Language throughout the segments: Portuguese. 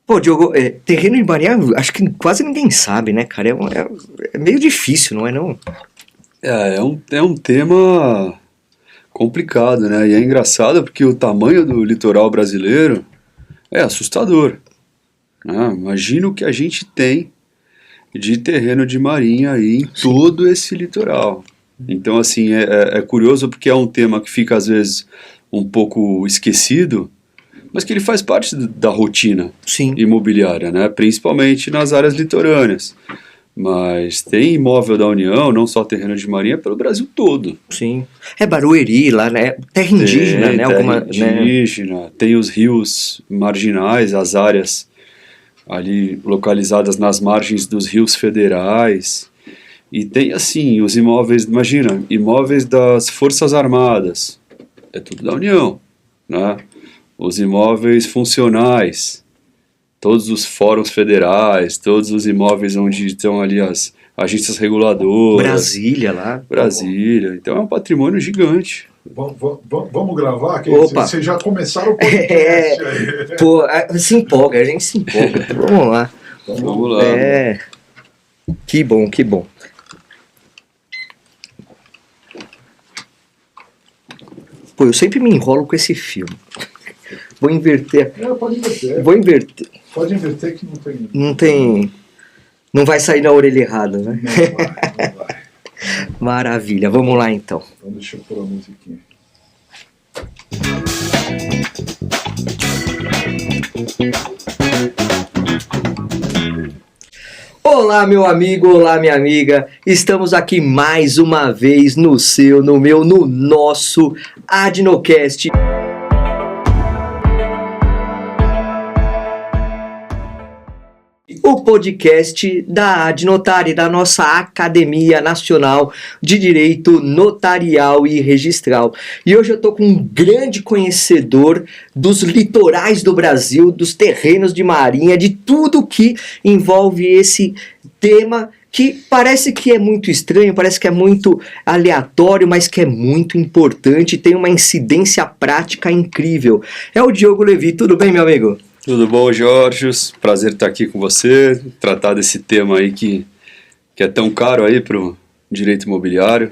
Pô, Diogo, terreno de marinha, acho que quase ninguém sabe, né, cara? É meio difícil, não é não? É um tema complicado, né? E é engraçado porque o tamanho do litoral brasileiro é assustador, né? Imagina o que a gente tem de terreno de marinha aí em todo esse litoral. Então, assim, é curioso porque é um tema que fica, às vezes, um pouco esquecido, mas que ele faz parte da rotina Sim, imobiliária, né? Principalmente nas áreas litorâneas. Mas tem imóvel da União, não só terreno de marinha, pelo Brasil todo. sim. É Barueri lá, né? Terra indígena, Tem né? terra Alguma, né? indígena, tem os rios marginais, as áreas ali localizadas nas margens dos rios federais. E tem, assim, os imóveis, imagina, imóveis das Forças Armadas, é tudo da União, né? Os imóveis funcionais, todos os fóruns federais, todos os imóveis onde estão ali as agências reguladoras, Brasília lá. Brasília. Então é um patrimônio gigante. Vamos gravar? Que Opa. vocês já começaram o podcast aí. Pô, se empolga, a gente se empolga. Vamos lá. Vamos lá. Que bom, que bom. Pô, eu sempre me enrolo com esse filme. Vou inverter. Pode inverter. Vou inverter. Pode inverter que não tem. Não tem. Não vai sair na orelha errada, né? Não vai. Maravilha, vamos lá então. Então deixa eu pôr a musiquinha. Olá, meu amigo, olá, minha amiga. Estamos aqui mais uma vez no seu, no meu, no nosso Adnocast. O podcast da Adnotar, da nossa Academia Nacional de Direito Notarial e Registral. E hoje eu estou com um grande conhecedor dos litorais do Brasil, dos terrenos de marinha, de tudo que envolve esse tema que parece que é muito estranho, parece que é muito aleatório, mas que é muito importante e tem uma incidência prática incrível. É o Diogo Levi. Tudo bem, meu amigo? Tudo bom, Jorge? Prazer estar aqui com você, tratar desse tema aí que é tão caro aí para o direito imobiliário.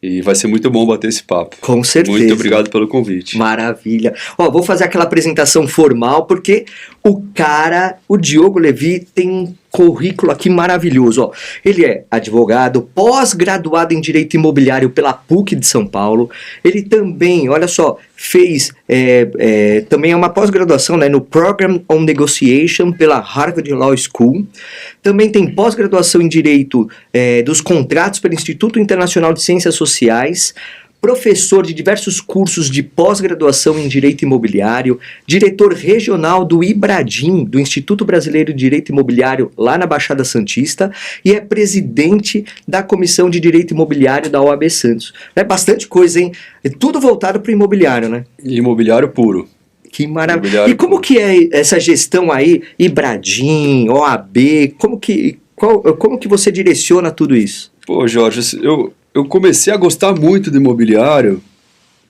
E vai ser muito bom bater esse papo. Com certeza. Muito obrigado pelo convite. Maravilha. Ó, vou fazer aquela apresentação formal, porque o Diogo Levi tem um currículo aqui maravilhoso. Ó. Ele é advogado, pós-graduado em Direito Imobiliário pela PUC de São Paulo. Ele também, olha só, fez também uma pós-graduação, né, no Program on Negotiation pela Harvard Law School. Também tem pós-graduação em Direito dos Contratos pelo Instituto Internacional de Ciências Sociais, professor de diversos cursos de pós-graduação em Direito Imobiliário, diretor regional do IBRADIM, do Instituto Brasileiro de Direito Imobiliário, lá na Baixada Santista, e é presidente da Comissão de Direito Imobiliário da OAB Santos. É bastante coisa, hein? É tudo voltado para o imobiliário, né? Imobiliário puro. Que maravilha. E como que é essa gestão aí, IBRADIM, OAB, como que você direciona tudo isso? Pô, Jorge, eu comecei a gostar muito do imobiliário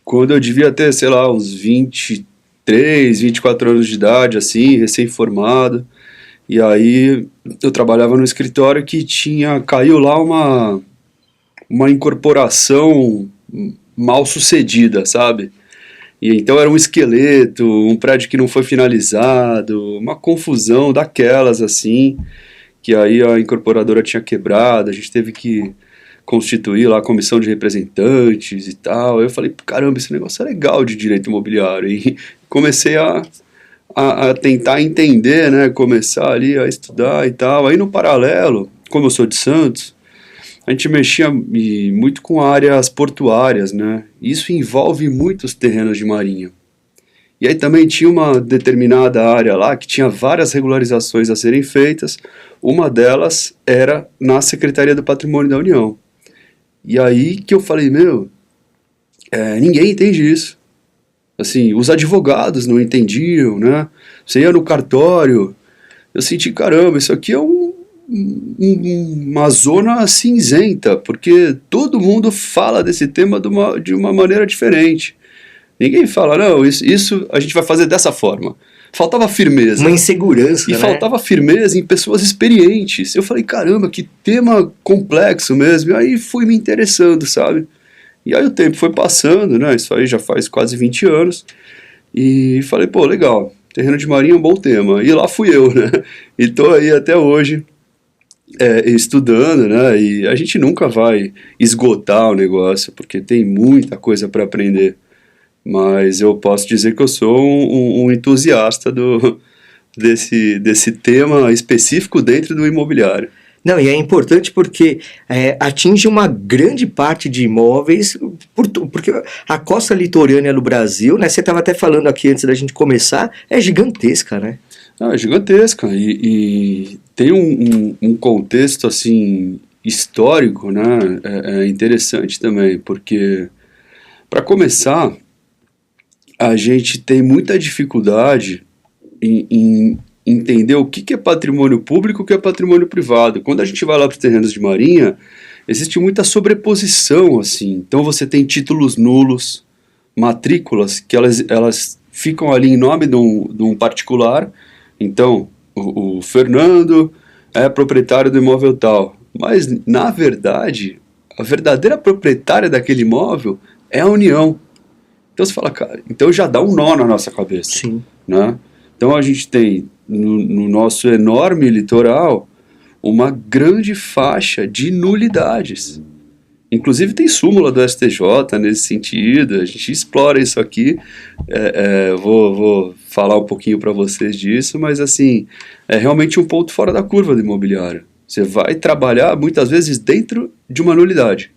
quando eu devia ter, sei lá, uns 23, 24 anos de idade, assim, recém-formado. E aí eu trabalhava no escritório que caiu lá uma incorporação mal sucedida, sabe? E então era um esqueleto, um prédio que não foi finalizado, uma confusão daquelas, assim, que aí a incorporadora tinha quebrado, a gente teve que constituir lá a comissão de representantes e tal. Eu falei, caramba, esse negócio é legal de direito imobiliário. E comecei a tentar entender, né, começar ali a estudar e tal. Aí no paralelo, como eu sou de Santos, a gente mexia muito com áreas portuárias, né? Isso envolve muitos terrenos de marinha. E aí também tinha uma determinada área lá que tinha várias regularizações a serem feitas. Uma delas era na Secretaria do Patrimônio da União. E aí que eu falei, ninguém entende isso. Assim, os advogados não entendiam, né? Você ia no cartório, eu senti, caramba, isso aqui é uma zona cinzenta, porque todo mundo fala desse tema de uma maneira diferente. Ninguém fala, não, isso a gente vai fazer dessa forma. faltava firmeza. Uma insegurança, E né? faltava firmeza em pessoas experientes. Eu falei, caramba, que tema complexo mesmo. E aí fui me interessando, sabe? E aí o tempo foi passando, né? Isso aí já faz quase 20 anos. E falei, pô, legal, terreno de marinha é um bom tema. E lá fui eu, né? E tô aí até hoje estudando, né? E a gente nunca vai esgotar o negócio, porque tem muita coisa para aprender. Mas eu posso dizer que eu sou um entusiasta desse tema específico dentro do imobiliário. Não, e é importante porque atinge uma grande parte de imóveis, porque a costa litorânea do Brasil, né? Você estava até falando aqui antes da gente começar, é gigantesca, né? É gigantesca e tem um contexto assim histórico, né? É interessante também, porque para começar a gente tem muita dificuldade em entender o que é patrimônio público e o que é patrimônio privado. Quando a gente vai lá para os terrenos de marinha, existe muita sobreposição, assim. Então você tem títulos nulos, matrículas, que elas ficam ali em nome de um particular. Então, o Fernando é proprietário do imóvel tal. Mas, na verdade, a verdadeira proprietária daquele imóvel é a União. Então você fala, cara, então já dá um nó na nossa cabeça. Sim. Né? Então a gente tem no nosso enorme litoral uma grande faixa de nulidades. Inclusive tem súmula do STJ nesse sentido, a gente explora isso aqui, vou falar um pouquinho para vocês disso, mas assim, é realmente um ponto fora da curva do imobiliário. Você vai trabalhar muitas vezes dentro de uma nulidade,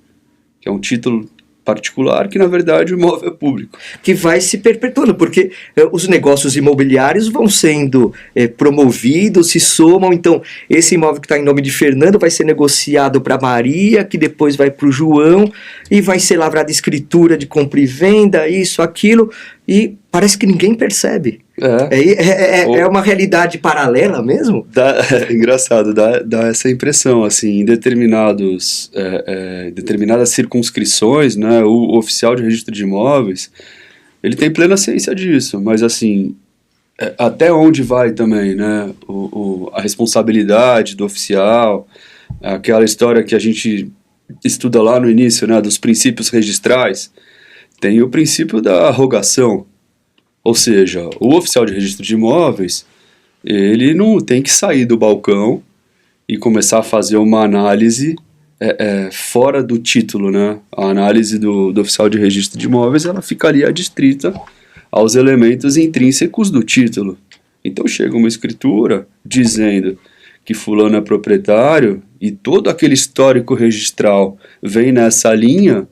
que é um título particular, que na verdade o imóvel é público. Que vai se perpetuando, porque os negócios imobiliários vão sendo promovidos, se somam, então esse imóvel que está em nome de Fernando vai ser negociado para Maria, que depois vai para o João, e vai ser lavrada escritura de compra e venda, isso, aquilo, e parece que ninguém percebe. É uma realidade paralela mesmo? Engraçado, dá essa impressão, assim, em determinadas circunscrições, né, o oficial de registro de imóveis, ele tem plena ciência disso, mas assim, até onde vai também, né, a responsabilidade do oficial, aquela história que a gente estuda lá no início, né, dos princípios registrais, tem o princípio da arrogação. Ou seja, o oficial de registro de imóveis, ele não tem que sair do balcão e começar a fazer uma análise fora do título, né? A análise do oficial de registro de imóveis, ela ficaria adstrita aos elementos intrínsecos do título. Então chega uma escritura dizendo que fulano é proprietário e todo aquele histórico registral vem nessa linha,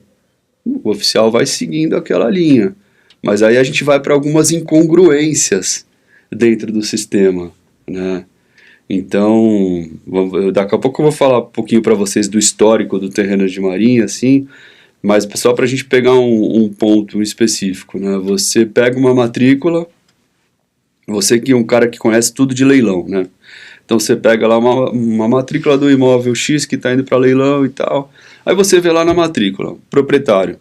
o oficial vai seguindo aquela linha. Mas aí a gente vai para algumas incongruências dentro do sistema, né? Então, daqui a pouco eu vou falar um pouquinho para vocês do histórico do terreno de marinha, assim, mas só para a gente pegar um ponto específico, né? Você pega uma matrícula, você que é um cara que conhece tudo de leilão, né? Então você pega lá uma matrícula do imóvel X que está indo para leilão e tal, aí você vê lá na matrícula, proprietário,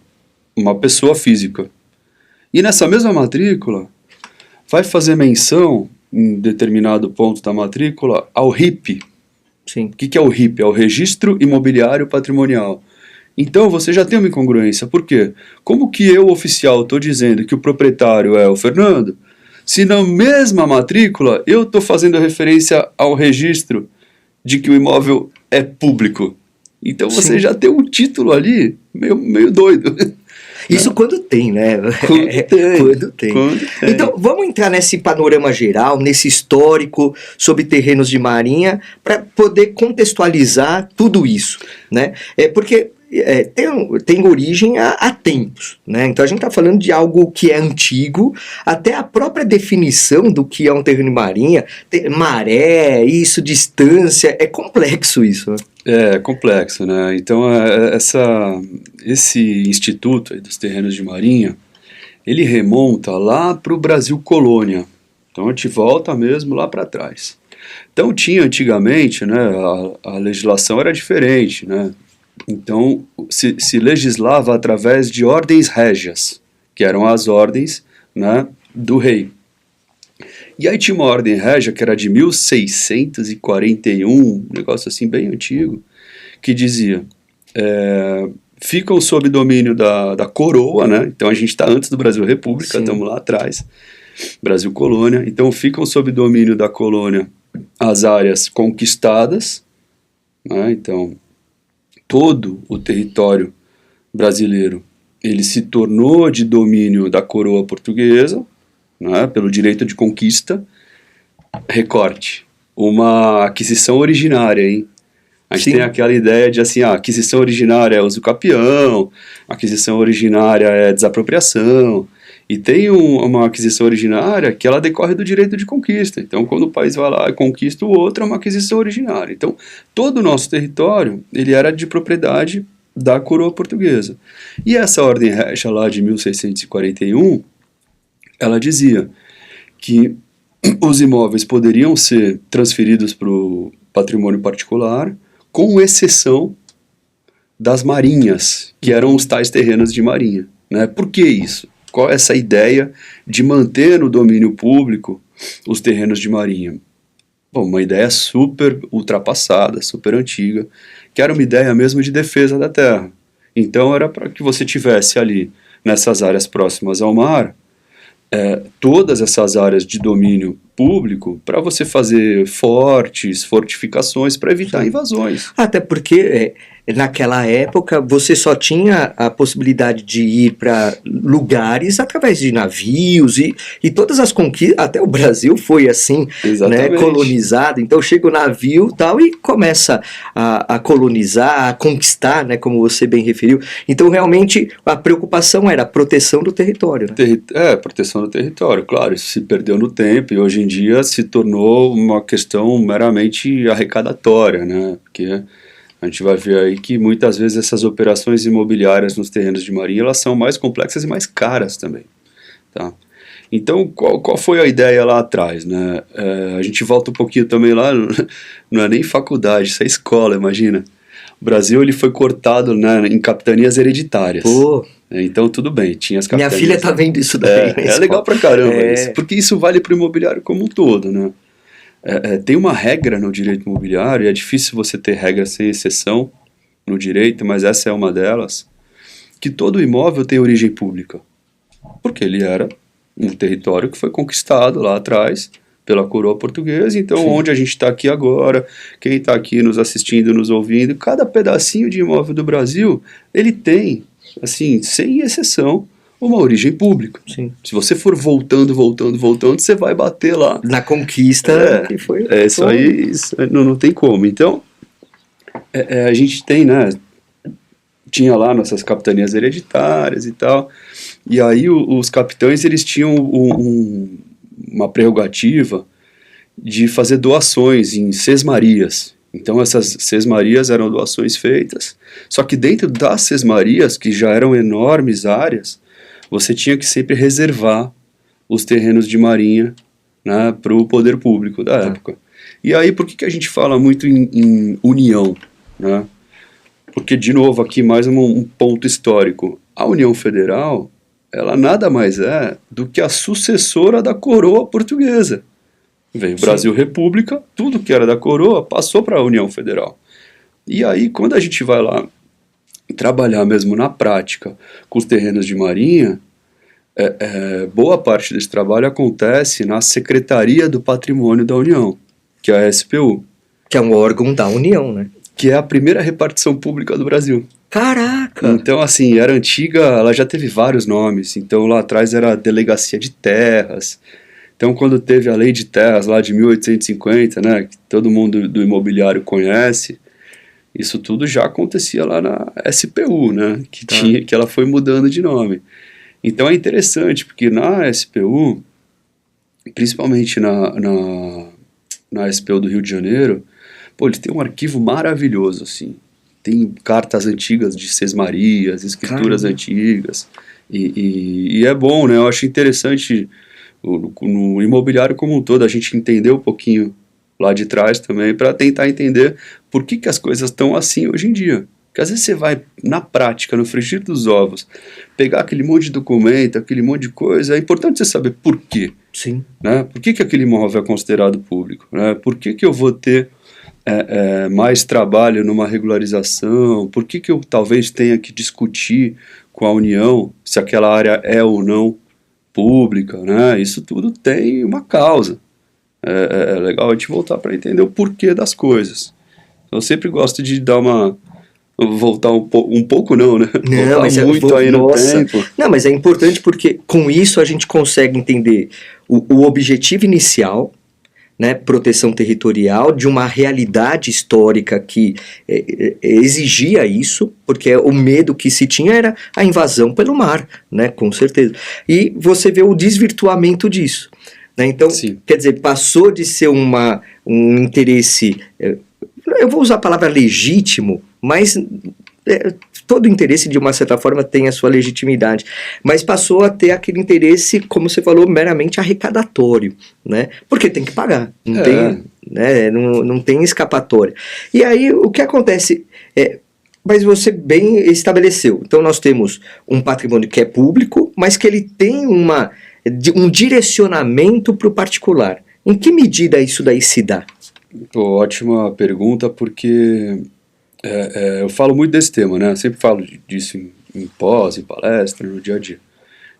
uma pessoa física. E nessa mesma matrícula, vai fazer menção, em determinado ponto da matrícula, ao RIP. Sim. O que é o RIP? É o Registro Imobiliário Patrimonial. Então você já tem uma incongruência. Por quê? Como que eu, oficial, estou dizendo que o proprietário é o Fernando, se na mesma matrícula eu estou fazendo referência ao registro de que o imóvel é público? Então você já tem um título ali meio doido. Isso quando tem, né? Quando tem. Então, vamos entrar nesse panorama geral, nesse histórico sobre terrenos de marinha, para poder contextualizar tudo isso, né? Porque tem origem há tempos, né? Então a gente está falando de algo que é antigo, até a própria definição do que é um terreno de marinha, maré, isso, distância, é complexo isso, né? É complexo, né? Então esse instituto aí dos terrenos de marinha, ele remonta lá para o Brasil colônia. Então a gente volta mesmo lá para trás. Então tinha antigamente, né, a legislação era diferente, né? Então se legislava através de ordens régias, que eram as ordens, né, do rei. E aí tinha uma ordem régia que era de 1641, um negócio assim bem antigo, que dizia, ficam sob domínio da coroa, né? Então a gente está antes do Brasil República, Sim. estamos lá atrás, Brasil Colônia. Então ficam sob domínio da colônia as áreas conquistadas, né? Então todo o território brasileiro ele se tornou de domínio da coroa portuguesa, né? Pelo direito de conquista. Recorte, uma aquisição originária, hein? A gente Sim. tem aquela ideia de assim, a aquisição originária é uso capião, aquisição originária é desapropriação, e tem uma aquisição originária que ela decorre do direito de conquista. Então, quando o país vai lá e conquista o outro, é uma aquisição originária. Então, todo o nosso território, ele era de propriedade da coroa portuguesa. E essa ordem régia lá de 1641, ela dizia que os imóveis poderiam ser transferidos para o patrimônio particular, com exceção das marinhas, que eram os tais terrenos de marinha, né? Por que isso? Qual é essa ideia de manter no domínio público os terrenos de marinha? Bom, uma ideia super ultrapassada, super antiga, que era uma ideia mesmo de defesa da terra. Então era para que você tivesse ali, nessas áreas próximas ao mar, todas essas áreas de domínio público para você fazer fortificações para evitar invasões. Até porque naquela época você só tinha a possibilidade de ir para lugares através de navios e todas as conquistas, até o Brasil foi assim, né, colonizado. Então chega o navio tal e começa a colonizar, a conquistar, né, como você bem referiu. Então realmente a preocupação era a proteção do território. Né? Proteção do território, claro, isso se perdeu no tempo e hoje em dia se tornou uma questão meramente arrecadatória, né, porque a gente vai ver aí que muitas vezes essas operações imobiliárias nos terrenos de marinha, elas são mais complexas e mais caras também, tá? Então, qual foi a ideia lá atrás, né? A gente volta um pouquinho também lá, não é nem faculdade, isso é escola, imagina. O Brasil, ele foi cortado, né, em capitanias hereditárias. Pô. Então, tudo bem, tinha as capitanias. Minha filha tá vendo isso daí. É legal pra caramba isso, porque isso vale pro imobiliário como um todo, né? Tem uma regra no direito imobiliário, e é difícil você ter regra sem exceção no direito, mas essa é uma delas, que todo imóvel tem origem pública, porque ele era um território que foi conquistado lá atrás pela coroa portuguesa. Então, sim, onde a gente está aqui agora, quem está aqui nos assistindo, nos ouvindo, cada pedacinho de imóvel do Brasil, ele tem, assim, sem exceção, uma origem pública. Sim. Se você for voltando, você vai bater lá. Na conquista que foi. Isso aí isso não tem como. Então, a gente tem, né? Tinha lá nossas capitanias hereditárias e tal. E aí os capitães, eles tinham uma prerrogativa de fazer doações em sesmarias. Então essas sesmarias eram doações feitas. Só que dentro das sesmarias, que já eram enormes áreas, você tinha que sempre reservar os terrenos de marinha, né, para o poder público da época. E aí, por que a gente fala muito em união? Né? Porque, de novo, aqui mais um ponto histórico. A União Federal, ela nada mais é do que a sucessora da coroa portuguesa. Veio o Brasil República, tudo que era da coroa passou para a União Federal. E aí, quando a gente vai lá trabalhar mesmo na prática com os terrenos de marinha, boa parte desse trabalho acontece na Secretaria do Patrimônio da União, que é a SPU. Que é um órgão da União, né? Que é a primeira repartição pública do Brasil. Caraca! Então, assim, era antiga, ela já teve vários nomes. Então, lá atrás era a Delegacia de Terras. Então, quando teve a Lei de Terras lá de 1850, né, que todo mundo do imobiliário conhece, isso tudo já acontecia lá na SPU, né, que ela foi mudando de nome. Então é interessante, porque na SPU, principalmente na SPU do Rio de Janeiro, pô, eles têm um arquivo maravilhoso, assim. Tem cartas antigas de sesmarias, escrituras antigas, e é bom, né, eu acho interessante no imobiliário como um todo, a gente entender um pouquinho lá de trás também, para tentar entender por que as coisas estão assim hoje em dia. Que Porque às vezes você vai, na prática, no frigir dos ovos, pegar aquele monte de documento, aquele monte de coisa, é importante você saber por quê. Sim. Né? Por que aquele imóvel é considerado público? Né? Por que eu vou ter mais trabalho numa regularização? Por que eu talvez tenha que discutir com a União se aquela área é ou não pública? Né? Isso tudo tem uma causa. É legal a gente voltar para entender o porquê das coisas. Eu sempre gosto de dar uma... voltar um pouco não, né? Não, voltar mas muito aí no nossa. tempo. Não, mas é importante porque com isso a gente consegue entender o objetivo inicial, né, proteção territorial, de uma realidade histórica que exigia isso, porque o medo que se tinha era a invasão pelo mar, né, com certeza. E você vê o desvirtuamento disso. Né? Então, Sim. quer dizer, passou de ser um interesse, eu vou usar a palavra legítimo, mas todo interesse, de uma certa forma, tem a sua legitimidade, mas passou a ter aquele interesse, como você falou, meramente arrecadatório, né? Porque tem que pagar, não tem, né? Não tem escapatória. E aí, o que acontece mas você bem estabeleceu, então nós temos um patrimônio que é público, mas que ele tem um direcionamento para o particular. Em que medida isso daí se dá? Pô, ótima pergunta, porque eu falo muito desse tema, né? Eu sempre falo disso em pós, em palestra, no dia a dia.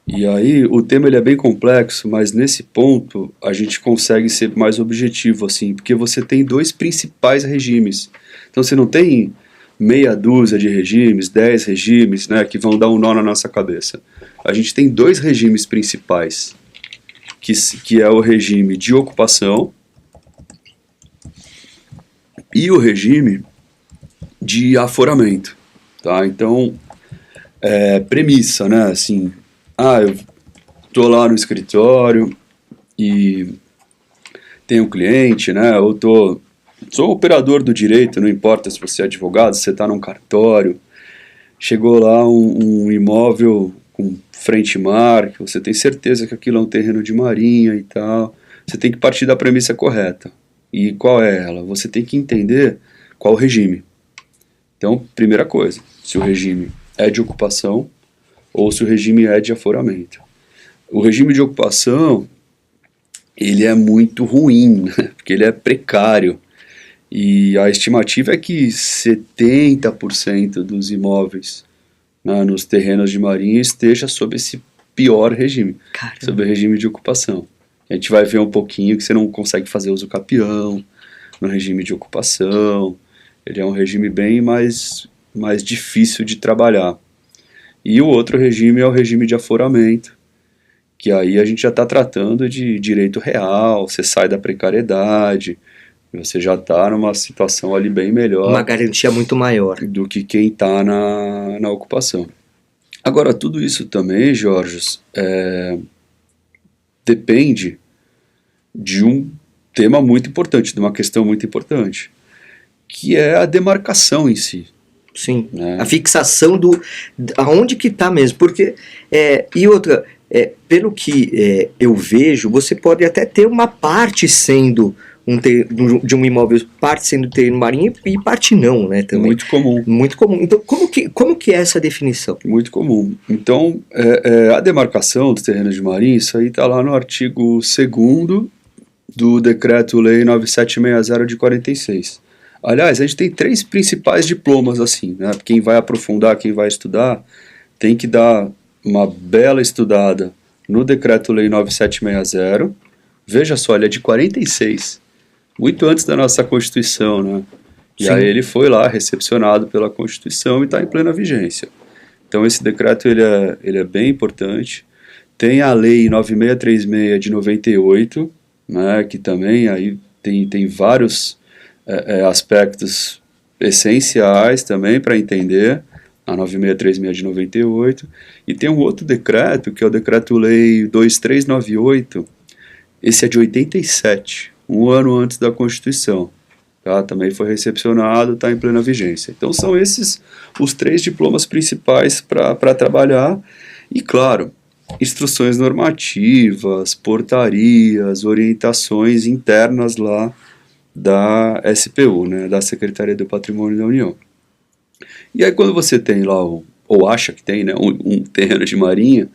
E aí o tema ele é bem complexo, mas nesse ponto a gente consegue ser mais objetivo, assim, porque você tem dois principais regimes. Então você não tem meia dúzia de regimes, 10 regimes, né, que vão dar um nó na nossa cabeça. A gente tem dois regimes principais, que é o regime de ocupação e o regime de aforamento, tá? Então, premissa, né, assim, eu tô lá no escritório e tenho um cliente, né, sou operador do direito, não importa se você é advogado, se você está num cartório, chegou lá um imóvel com frente mar, que você tem certeza que aquilo é um terreno de marinha e tal, você tem que partir da premissa correta. E qual é ela? Você tem que entender qual o regime. Então, primeira coisa, se o regime é de ocupação ou se o regime é de aforamento. O regime de ocupação, ele é muito ruim, né? Porque ele é precário. E a estimativa é que 70% dos imóveis, né, nos terrenos de marinha esteja sob esse pior regime, Caramba. sob o regime de ocupação. A gente vai ver um pouquinho que você não consegue fazer uso capião no regime de ocupação. Ele é um regime bem mais difícil de trabalhar. E o outro regime é o regime de aforamento, que aí a gente já está tratando de direito real, você sai da precariedade, você já está numa situação ali bem melhor. Uma garantia muito maior. Do que quem está na ocupação. Agora, tudo isso também, Jorge, depende de um tema muito importante, de uma questão muito importante, que é a demarcação em si. Sim, né? A fixação aonde que está mesmo, porque, e outra, pelo que eu vejo, você pode até ter uma parte sendo de um imóvel, parte sendo terreno marinho e parte não, né, também. Muito comum. Muito comum. Então, como que é essa definição? Muito comum. Então, a demarcação dos terrenos de marinha, isso aí está lá no artigo 2º do Decreto-Lei 9760 de 46. Aliás, a gente tem 3 principais diplomas assim, né? Quem vai aprofundar, quem vai estudar, tem que dar uma bela estudada no Decreto-Lei 9760. Veja só, ele é de 46, muito antes da nossa Constituição, né? E Sim. aí ele foi lá recepcionado pela Constituição e está em plena vigência. Então esse decreto ele é bem importante. Tem a Lei 9636 de 98, né, que também aí tem vários aspectos essenciais também para entender, a 9636 de 98, e tem um outro decreto, que é o Decreto-Lei 2398, esse é de 87, um ano antes da Constituição, tá? Também foi recepcionado, está em plena vigência. Então são esses os 3 diplomas principais para trabalhar, e claro, instruções normativas, portarias, orientações internas lá da SPU, né, da Secretaria do Patrimônio da União. E aí quando você tem lá, ou acha que tem, né, um terreno de marinha,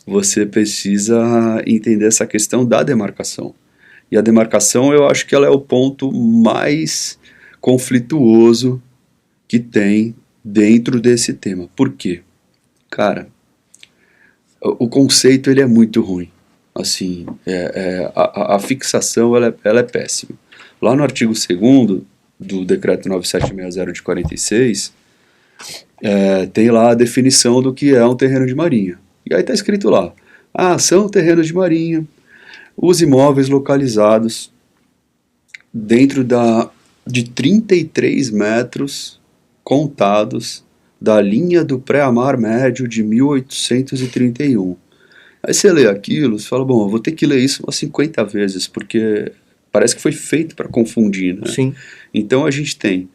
você precisa entender essa questão da demarcação. E a demarcação, eu acho que ela é o ponto mais conflituoso que tem dentro desse tema. Por quê? Cara, o conceito ele é muito ruim. Assim, a fixação ela é péssima. Lá no artigo 2º do decreto 9760 de 46, tem lá a definição do que é um terreno de marinha. E aí está escrito lá, são terrenos de marinha, os imóveis localizados dentro de 33 metros contados da linha do pré-amar médio de 1831. Aí você lê aquilo, você fala, bom, eu vou ter que ler isso umas 50 vezes, porque parece que foi feito para confundir, né? Sim. Então a gente tem,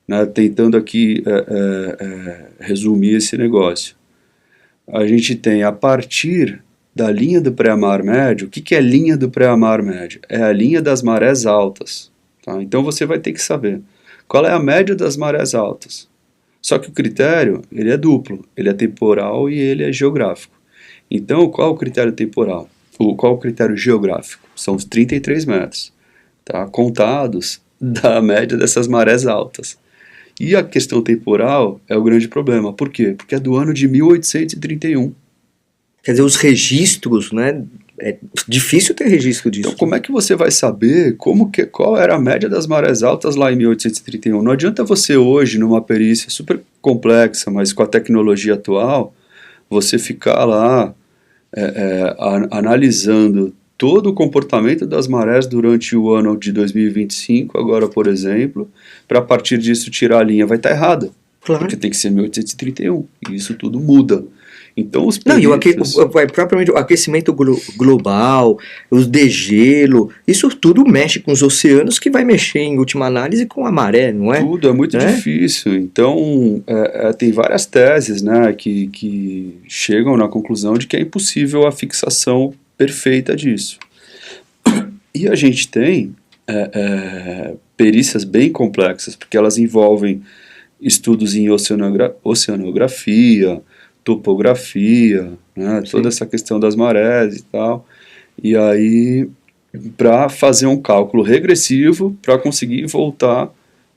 né, tentando aqui resumir esse negócio, a gente tem a partir da linha do pré-amar médio. O que é linha do pré-amar médio? É a linha das marés altas. Tá? Então você vai ter que saber qual é a média das marés altas. Só que o critério, ele é duplo, ele é temporal e ele é geográfico. Então, qual é o critério temporal? Qual é o critério geográfico? São os 33 metros, tá? Contados da média dessas marés altas. E a questão temporal é o grande problema. Por quê? Porque é do ano de 1831. Quer dizer, os registros, né? É difícil ter registro disso. Então, como é que você vai saber qual era a média das marés altas lá em 1831? Não adianta você hoje, numa perícia super complexa, mas com a tecnologia atual, você ficar lá analisando todo o comportamento das marés durante o ano de 2025, agora, por exemplo, para a partir disso tirar a linha. Vai estar errada, Claro. porque tem que ser 1831, e isso tudo muda. Então os Não, peritos... propriamente o aquecimento global, os degelo, isso tudo mexe com os oceanos, que vai mexer, em última análise, com a maré, não é? Tudo é muito difícil. Então, tem várias teses, né, que chegam na conclusão de que é impossível a fixação perfeita disso. E a gente tem perícias bem complexas, porque elas envolvem estudos em oceanografia, topografia, né, toda essa questão das marés e tal. E aí, para fazer um cálculo regressivo, para conseguir voltar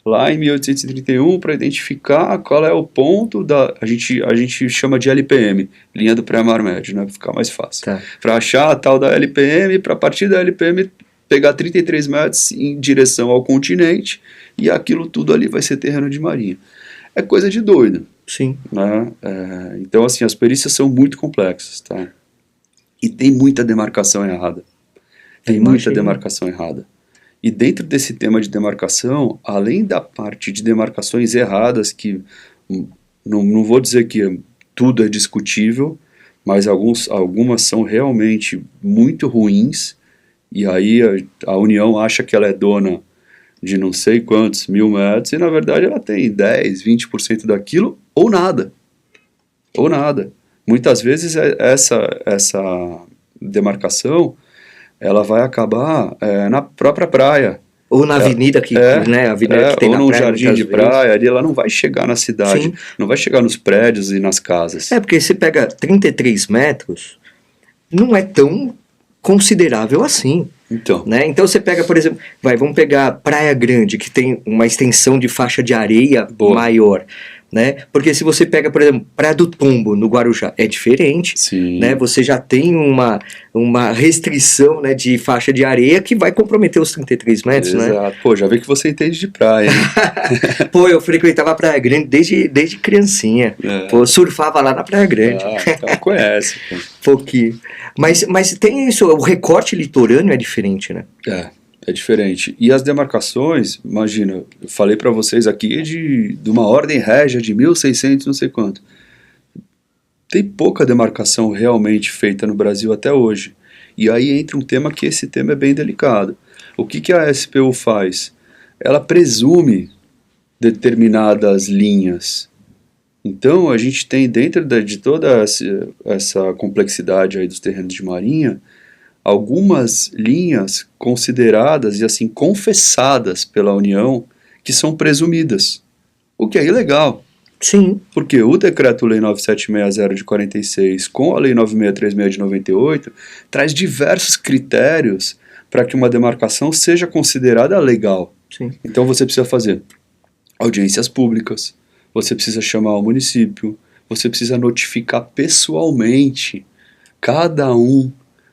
lá em 1831 para identificar qual é o ponto a gente chama de LPM, linha do pré-mar médio, né, para ficar mais fácil. Tá. Para achar a tal da LPM, para partir da LPM pegar 33 metros em direção ao continente, e aquilo tudo ali vai ser terreno de marinha. É coisa de doido. Sim. Né? Então, assim, as perícias são muito complexas, tá? E tem muita demarcação errada. Tem muita demarcação errada. E dentro desse tema de demarcação, além da parte de demarcações erradas, que não vou dizer que tudo é discutível, mas algumas são realmente muito ruins, e aí a União acha que ela é dona de não sei quantos 1000 metros, e na verdade ela tem 10, 20% daquilo, ou nada. Ou nada. Muitas vezes essa demarcação, ela vai acabar na própria praia. Ou na avenida que, né, a avenida que tem ou na num praia, jardim de praia, ali ela não vai chegar na cidade, Sim. não vai chegar nos prédios e nas casas. Porque você pega 33 metros, não é tão considerável assim. Então, Né? Então você pega, por exemplo, vamos pegar Praia Grande, que tem uma extensão de faixa de areia maior. Né? Porque se você pega, por exemplo, Praia do Tombo, no Guarujá, é diferente. sim. Né? Você já tem uma restrição, né, de faixa de areia que vai comprometer os 33 metros. Exato. Né? Pô, já vi que você entende de praia, hein? Pô, eu frequentava a Praia Grande desde criancinha. Pô, surfava lá na Praia Grande. Então conhece. Pô. Pouquinho. Mas tem isso, o recorte litorâneo é diferente, né? É diferente. E as demarcações, imagina, eu falei para vocês aqui de uma ordem régia de 1600 não sei quanto. Tem pouca demarcação realmente feita no Brasil até hoje. E aí entra um tema que esse tema é bem delicado. O que a SPU faz? Ela presume determinadas linhas. Então a gente tem dentro de toda essa complexidade aí dos terrenos de marinha, algumas linhas consideradas e assim confessadas pela União que são presumidas, o que é ilegal. Sim, Porque o Decreto-Lei 9760 de 46 com a Lei 9636 de 98 traz diversos critérios para que uma demarcação seja considerada legal. sim. Então você precisa fazer audiências públicas, você precisa chamar o município, você precisa notificar pessoalmente cada um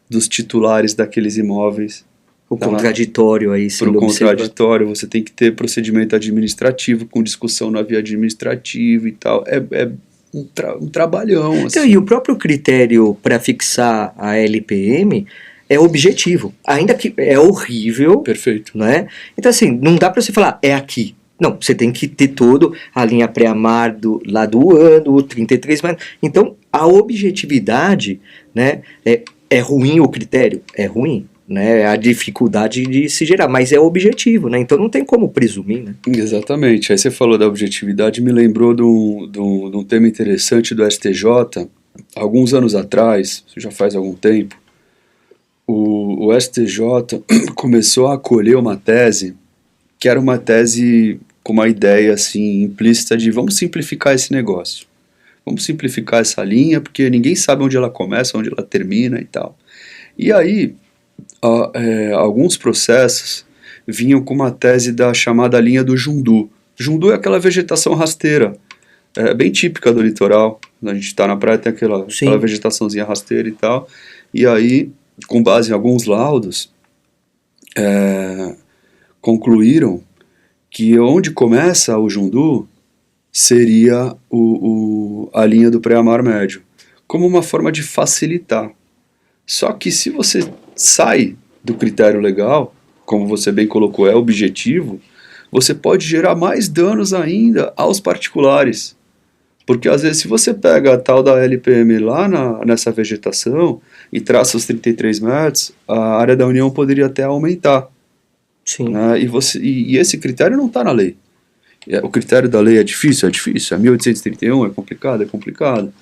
dos titulares daqueles imóveis. O Tá. contraditório aí Para o sendo observado. contraditório, você tem que ter procedimento administrativo com discussão na via administrativa e tal. É um trabalhão. Então, Assim. e o próprio critério para fixar a LPM é objetivo, ainda que é horrível, Perfeito. né? Então, assim, não dá para você falar, é aqui. Não, você tem que ter todo a linha pré-amar lá do ano, o 33, mas... Então, a objetividade, né, é ruim o critério? É ruim, né? A dificuldade de se gerar, mas é objetivo, né? Então não tem como presumir, né? Exatamente. Aí você falou da objetividade, me lembrou de um tema interessante do STJ. Alguns anos atrás, isso já faz algum tempo, o STJ começou a acolher uma tese que era uma tese com uma ideia assim implícita de vamos simplificar esse negócio. Vamos simplificar essa linha, porque ninguém sabe onde ela começa, onde ela termina e tal. E aí, alguns processos vinham com uma tese da chamada linha do Jundu. Jundu é aquela vegetação rasteira, bem típica do litoral. A gente está na praia, tem aquela vegetaçãozinha rasteira e tal. E aí, com base em alguns laudos, concluíram que onde começa o Jundu seria a linha do pré-amar médio, como uma forma de facilitar. Só que se você sai do critério legal, como você bem colocou, é objetivo, você pode gerar mais danos ainda aos particulares. Porque às vezes se você pega a tal da LPM lá nessa vegetação e traça os 33 metros, a área da União poderia até aumentar. Sim. Né? E esse critério não está na lei. O critério da lei é difícil, é 1831, é complicado.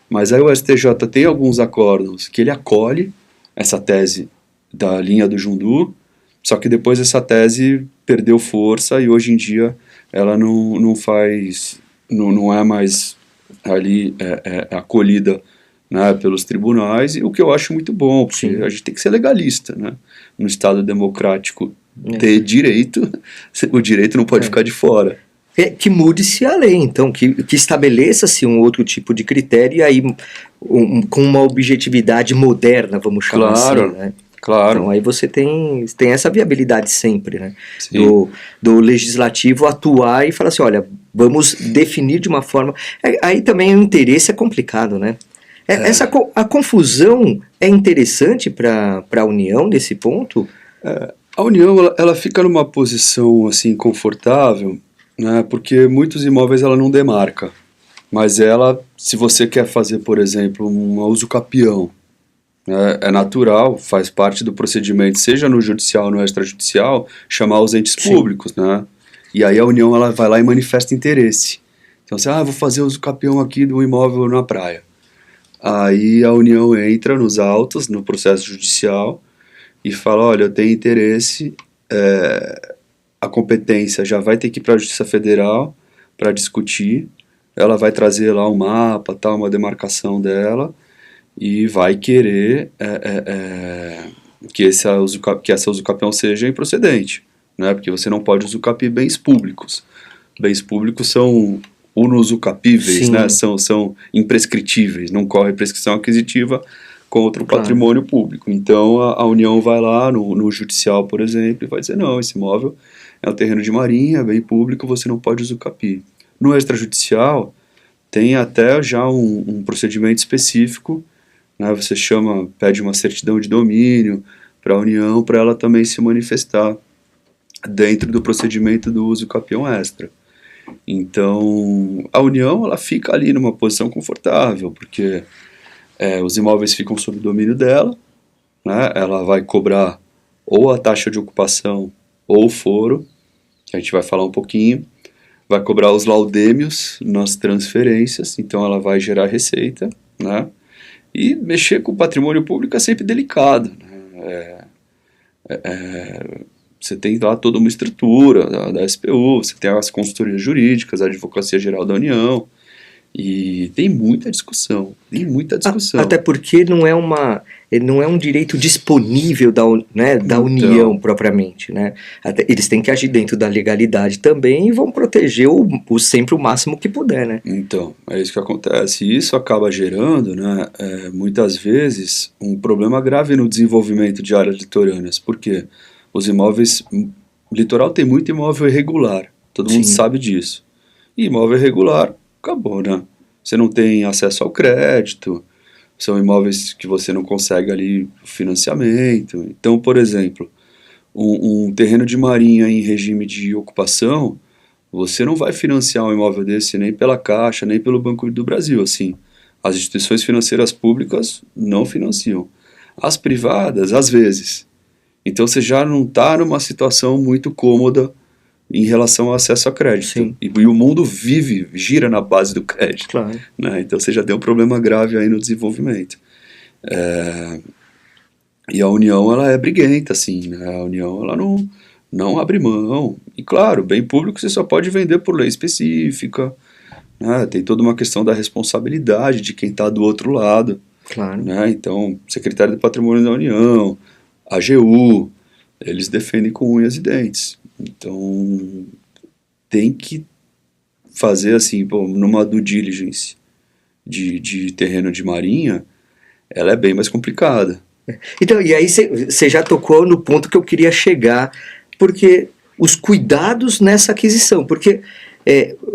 Mas aí o STJ tem alguns acórdãos que ele acolhe essa tese da linha do Jundu, só que depois essa tese perdeu força e hoje em dia ela não é mais ali acolhida, né, pelos tribunais, e o que eu acho muito bom, porque Sim. a gente tem que ser legalista, né? No Estado democrático ter direito, o direito não pode ficar de fora. Que mude-se a lei, então, que estabeleça-se um outro tipo de critério e aí com uma objetividade moderna, vamos chamar Claro, assim, né? Claro. Então aí você tem essa viabilidade sempre, né? Sim. Do legislativo atuar e falar assim, olha, vamos definir de uma forma... Aí também o interesse é complicado, né? A confusão é interessante para a União nesse ponto? A União ela fica numa posição assim confortável, né, porque muitos imóveis ela não demarca, mas ela, se você quer fazer, por exemplo, um uso capião, né, é natural, faz parte do procedimento, seja no judicial ou no extrajudicial, chamar os entes públicos, né, e aí a União ela vai lá e manifesta interesse. Então você, vou fazer uso capião aqui do imóvel na praia. Aí a União entra nos autos, no processo judicial, e fala, olha, eu tenho interesse, a competência já vai ter que ir para a Justiça Federal para discutir, ela vai trazer lá um mapa, tal, uma demarcação dela, e vai querer que essa usucapião seja improcedente, né? Porque você não pode usucapiar bens públicos. Bens públicos são usucapíveis, né? São imprescritíveis, não corre prescrição aquisitiva contra o patrimônio público. Então a União vai lá no judicial, por exemplo, e vai dizer, não, esse imóvel é um terreno de marinha, bem público, você não pode usucapiar. No extrajudicial, tem até já um procedimento específico, né, você pede uma certidão de domínio para a União, para ela também se manifestar dentro do procedimento do usucapião extra. Então, a União ela fica ali numa posição confortável, porque os imóveis ficam sob domínio dela, né, ela vai cobrar ou a taxa de ocupação ou o foro, que a gente vai falar um pouquinho, vai cobrar os laudêmios nas transferências, então ela vai gerar receita, né? E mexer com o patrimônio público é sempre delicado, né? Você tem lá toda uma estrutura da SPU, você tem as consultorias jurídicas, a Advocacia Geral da União, E tem muita discussão, Até porque ele não é um direito disponível da Então. União propriamente, né? Eles têm que agir dentro da legalidade também e vão proteger sempre o máximo que puder, né? Então, é isso que acontece. E isso acaba gerando, né, muitas vezes, um problema grave no desenvolvimento de áreas litorâneas. Por quê? Os imóveis... Litoral tem muito imóvel irregular, todo mundo Sim. sabe disso. E imóvel irregular, acabou, né? Você não tem acesso ao crédito, são imóveis que você não consegue ali financiamento. Então, por exemplo, um terreno de marinha em regime de ocupação, você não vai financiar um imóvel desse nem pela Caixa, nem pelo Banco do Brasil, assim. As instituições financeiras públicas não financiam. As privadas, às vezes. Então você já não está numa situação muito cômoda em relação ao acesso a crédito. Sim. E o mundo gira na base do crédito. Claro. Né? Então você já tem um problema grave aí no desenvolvimento. E a União, ela é briguenta, assim, né? A União, ela não abre mão. E claro, bem público você só pode vender por lei específica, né? Tem toda uma questão da responsabilidade de quem está do outro lado, Claro. né? Então, Secretário do Patrimônio da União, AGU, eles defendem com unhas e dentes. Então, tem que fazer assim, pô, numa due diligence de terreno de marinha, ela é bem mais complicada. Então, e aí você já tocou no ponto que eu queria chegar, porque os cuidados nessa aquisição, porque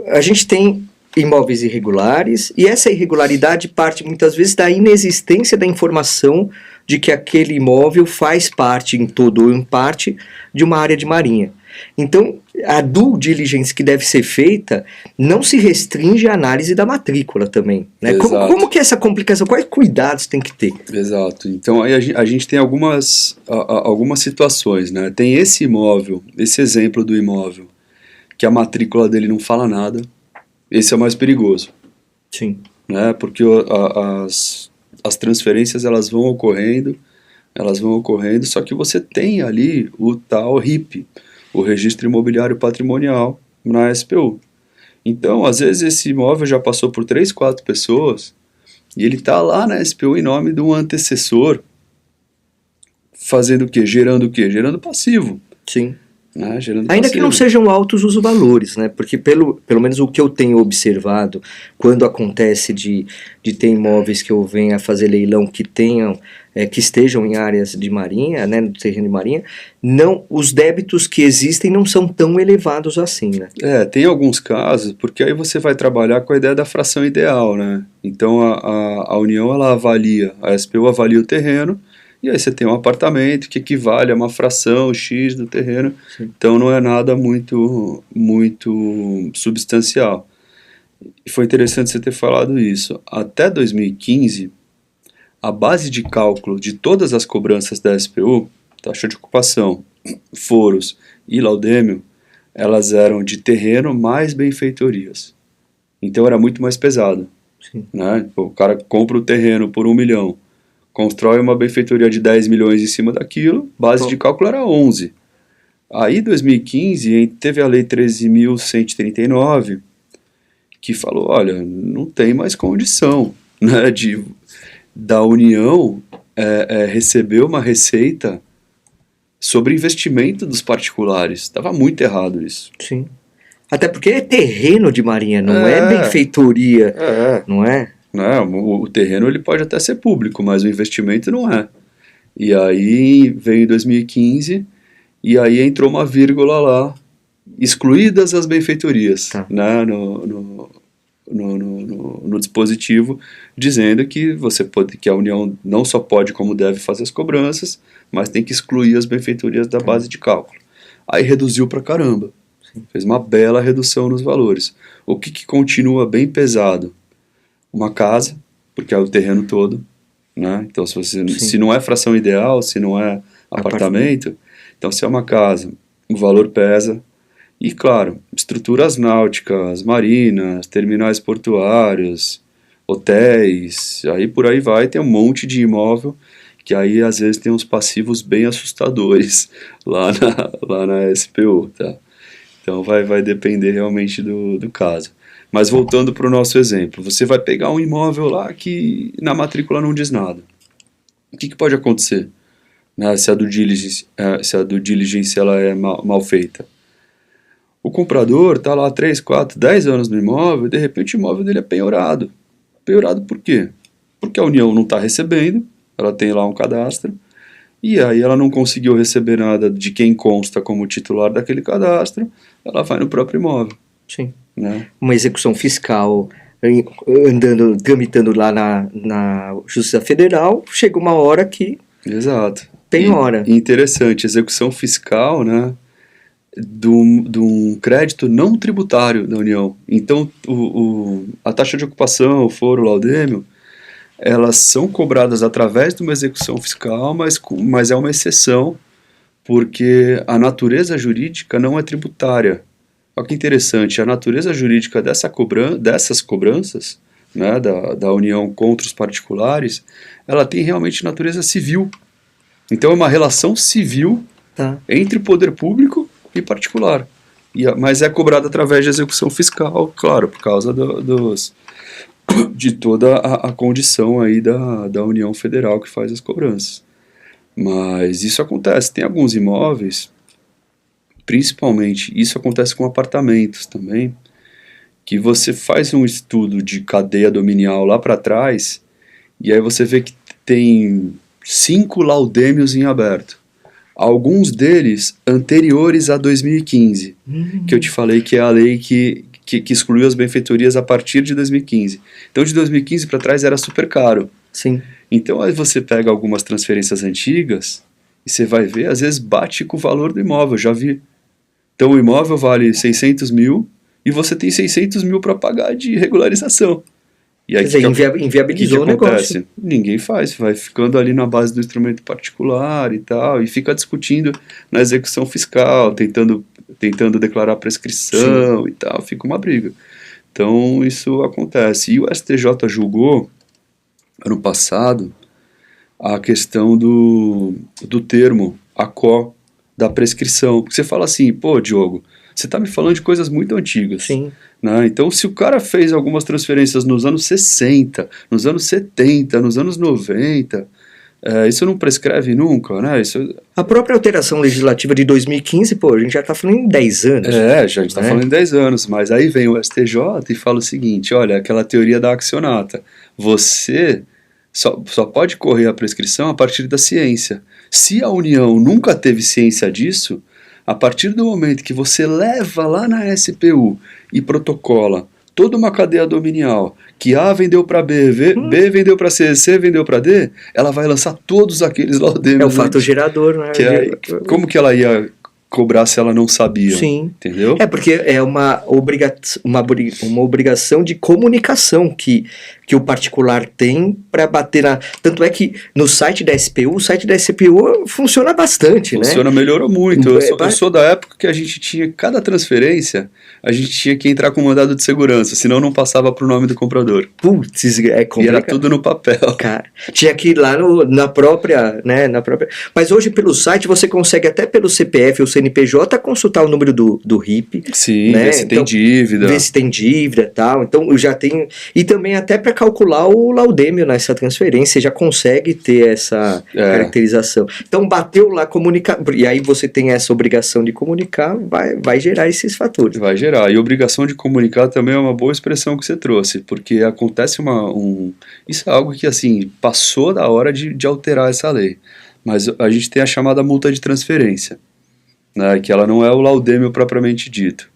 a gente tem imóveis irregulares e essa irregularidade parte muitas vezes da inexistência da informação de que aquele imóvel faz parte, em todo ou em parte, de uma área de marinha. Então, a due diligence que deve ser feita não se restringe à análise da matrícula também, né? Como que é essa complicação? Quais cuidados tem que ter? Exato. Então, aí a gente tem algumas situações, né? Tem esse imóvel, esse exemplo do imóvel, que a matrícula dele não fala nada. Esse é o mais perigoso. Sim. Né? Porque as transferências, elas vão ocorrendo, só que você tem ali o tal RIP, o Registro Imobiliário Patrimonial, na SPU. Então, às vezes, esse imóvel já passou por 3, 4 pessoas e ele está lá na SPU em nome de um antecessor, fazendo o quê? Gerando o quê? Gerando passivo. Sim. Né? Gerando Ainda passivo. que não sejam altos os valores, né? Porque pelo menos o que eu tenho observado, quando acontece de ter imóveis que eu venha a fazer leilão que tenham, que estejam em áreas de marinha, né, no terreno de marinha, os débitos que existem não são tão elevados assim, né? Tem alguns casos, porque aí você vai trabalhar com a ideia da fração ideal, né? Então a União, ela avalia, a SPU avalia o terreno, e aí você tem um apartamento que equivale a uma fração X do terreno. Sim. Então não é nada muito substancial. E foi interessante você ter falado isso. Até 2015, a base de cálculo de todas as cobranças da SPU, taxa de ocupação, foros e laudêmio, elas eram de terreno mais benfeitorias. Então era muito mais pesado. Sim. Né? O cara compra o terreno por 1 milhão, constrói uma benfeitoria de 10 milhões em cima daquilo, base de cálculo era 11. Aí, em 2015, teve a Lei 13.139, que falou, olha, não tem mais condição, né, da União receber uma receita sobre investimento dos particulares. Estava muito errado isso. Sim. Até porque é terreno de marinha, não é benfeitoria, não é? Não, o terreno ele pode até ser público, mas o investimento não é. E aí veio 2015 e aí entrou uma vírgula lá, excluídas as benfeitorias, tá, né, no dispositivo, dizendo que que a União não só pode como deve fazer as cobranças, mas tem que excluir as benfeitorias da base de cálculo. Aí reduziu pra caramba. Sim. Fez uma bela redução nos valores. O que continua bem pesado? Uma casa, porque é o terreno todo, né? Então se não é fração ideal, se não é apartamento, então se é uma casa, o valor pesa. E claro, estruturas náuticas, marinas, terminais portuários, hotéis, aí por aí vai, tem um monte de imóvel que aí às vezes tem uns passivos bem assustadores lá na SPU, tá? Então vai depender realmente do caso. Mas voltando para o nosso exemplo, você vai pegar um imóvel lá que na matrícula não diz nada. O que pode acontecer, né, se a due diligence ela é mal feita? O comprador está lá 3, 4, 10 anos no imóvel e de repente o imóvel dele é penhorado. Penhorado por quê? Porque a União não está recebendo, ela tem lá um cadastro, e aí ela não conseguiu receber nada de quem consta como titular daquele cadastro, ela vai no próprio imóvel. Sim. Né? Uma execução fiscal tramitando lá na Justiça Federal, chega uma hora que Exato. tem hora. E interessante, execução fiscal, né, de um crédito não tributário da União. Então, a taxa de ocupação, o foro, o laudêmio, elas são cobradas através de uma execução fiscal, mas é uma exceção, porque a natureza jurídica não é tributária. Olha que interessante, a natureza jurídica dessas cobranças, né, da União contra os particulares, ela tem realmente natureza civil. Então é uma relação civil entre poder público e particular. Mas é cobrada através de execução fiscal, claro, por causa de toda a condição aí da União Federal que faz as cobranças. Mas isso acontece, tem alguns imóveis, principalmente, isso acontece com apartamentos também, que você faz um estudo de cadeia dominial lá para trás, e aí você vê que tem 5 laudêmios em aberto. Alguns deles anteriores a 2015, que eu te falei que é a lei que excluiu as benfeitorias a partir de 2015. Então, de 2015 para trás era super caro. Sim. Então, aí você pega algumas transferências antigas e você vai ver, às vezes bate com o valor do imóvel, já vi. Então, o imóvel vale 600 mil e você tem 600 mil para pagar de regularização. E aí, quer dizer, inviabilizou o negócio. Ninguém faz, vai ficando ali na base do instrumento particular e tal, e fica discutindo na execução fiscal, tentando declarar prescrição. Sim. E tal, fica uma briga. Então isso acontece. E o STJ julgou, ano passado, a questão do termo ACO da prescrição. Porque você fala assim, pô, Diogo, você está me falando de coisas muito antigas. Sim. Né? Então, se o cara fez algumas transferências nos anos 60, nos anos 70, nos anos 90, isso não prescreve nunca, né? A própria alteração legislativa de 2015, pô, a gente já está falando em 10 anos. A gente está falando em 10 anos, mas aí vem o STJ e fala o seguinte, olha, aquela teoria da accionata, você só pode correr a prescrição a partir da ciência. Se a União nunca teve ciência disso, a partir do momento que você leva lá na SPU e protocola toda uma cadeia dominial, que A vendeu para B, B vendeu para C, C vendeu para D, ela vai lançar todos aqueles laudêmios. É o fato gerador, né? Como que ela ia cobrar se ela não sabia? Sim. Entendeu? É porque é uma obrigação de comunicação que o particular tem para bater na... Tanto é que no site da SPU, o site da SPU funciona bastante, funciona, né? Melhorou muito. Eu sou da época que a gente tinha, cada transferência, a gente tinha que entrar com mandado de segurança, senão não passava pro nome do comprador. Putz, é complicado. E era tudo no papel. Cara, tinha que ir lá na própria... Mas hoje pelo site você consegue até pelo CPF ou CNPJ consultar o número do RIP. Sim, né? ver se tem dívida. Ver se tem dívida e tal. Então eu já tenho... E também até para calcular o laudêmio nessa transferência, já consegue ter essa caracterização. Então bateu lá, comunicar, e aí você tem essa obrigação de comunicar, vai gerar esses fatores. Vai gerar, e obrigação de comunicar também é uma boa expressão que você trouxe, porque acontece isso é algo que assim, passou da hora de alterar essa lei, mas a gente tem a chamada multa de transferência, né, que ela não é o laudêmio propriamente dito.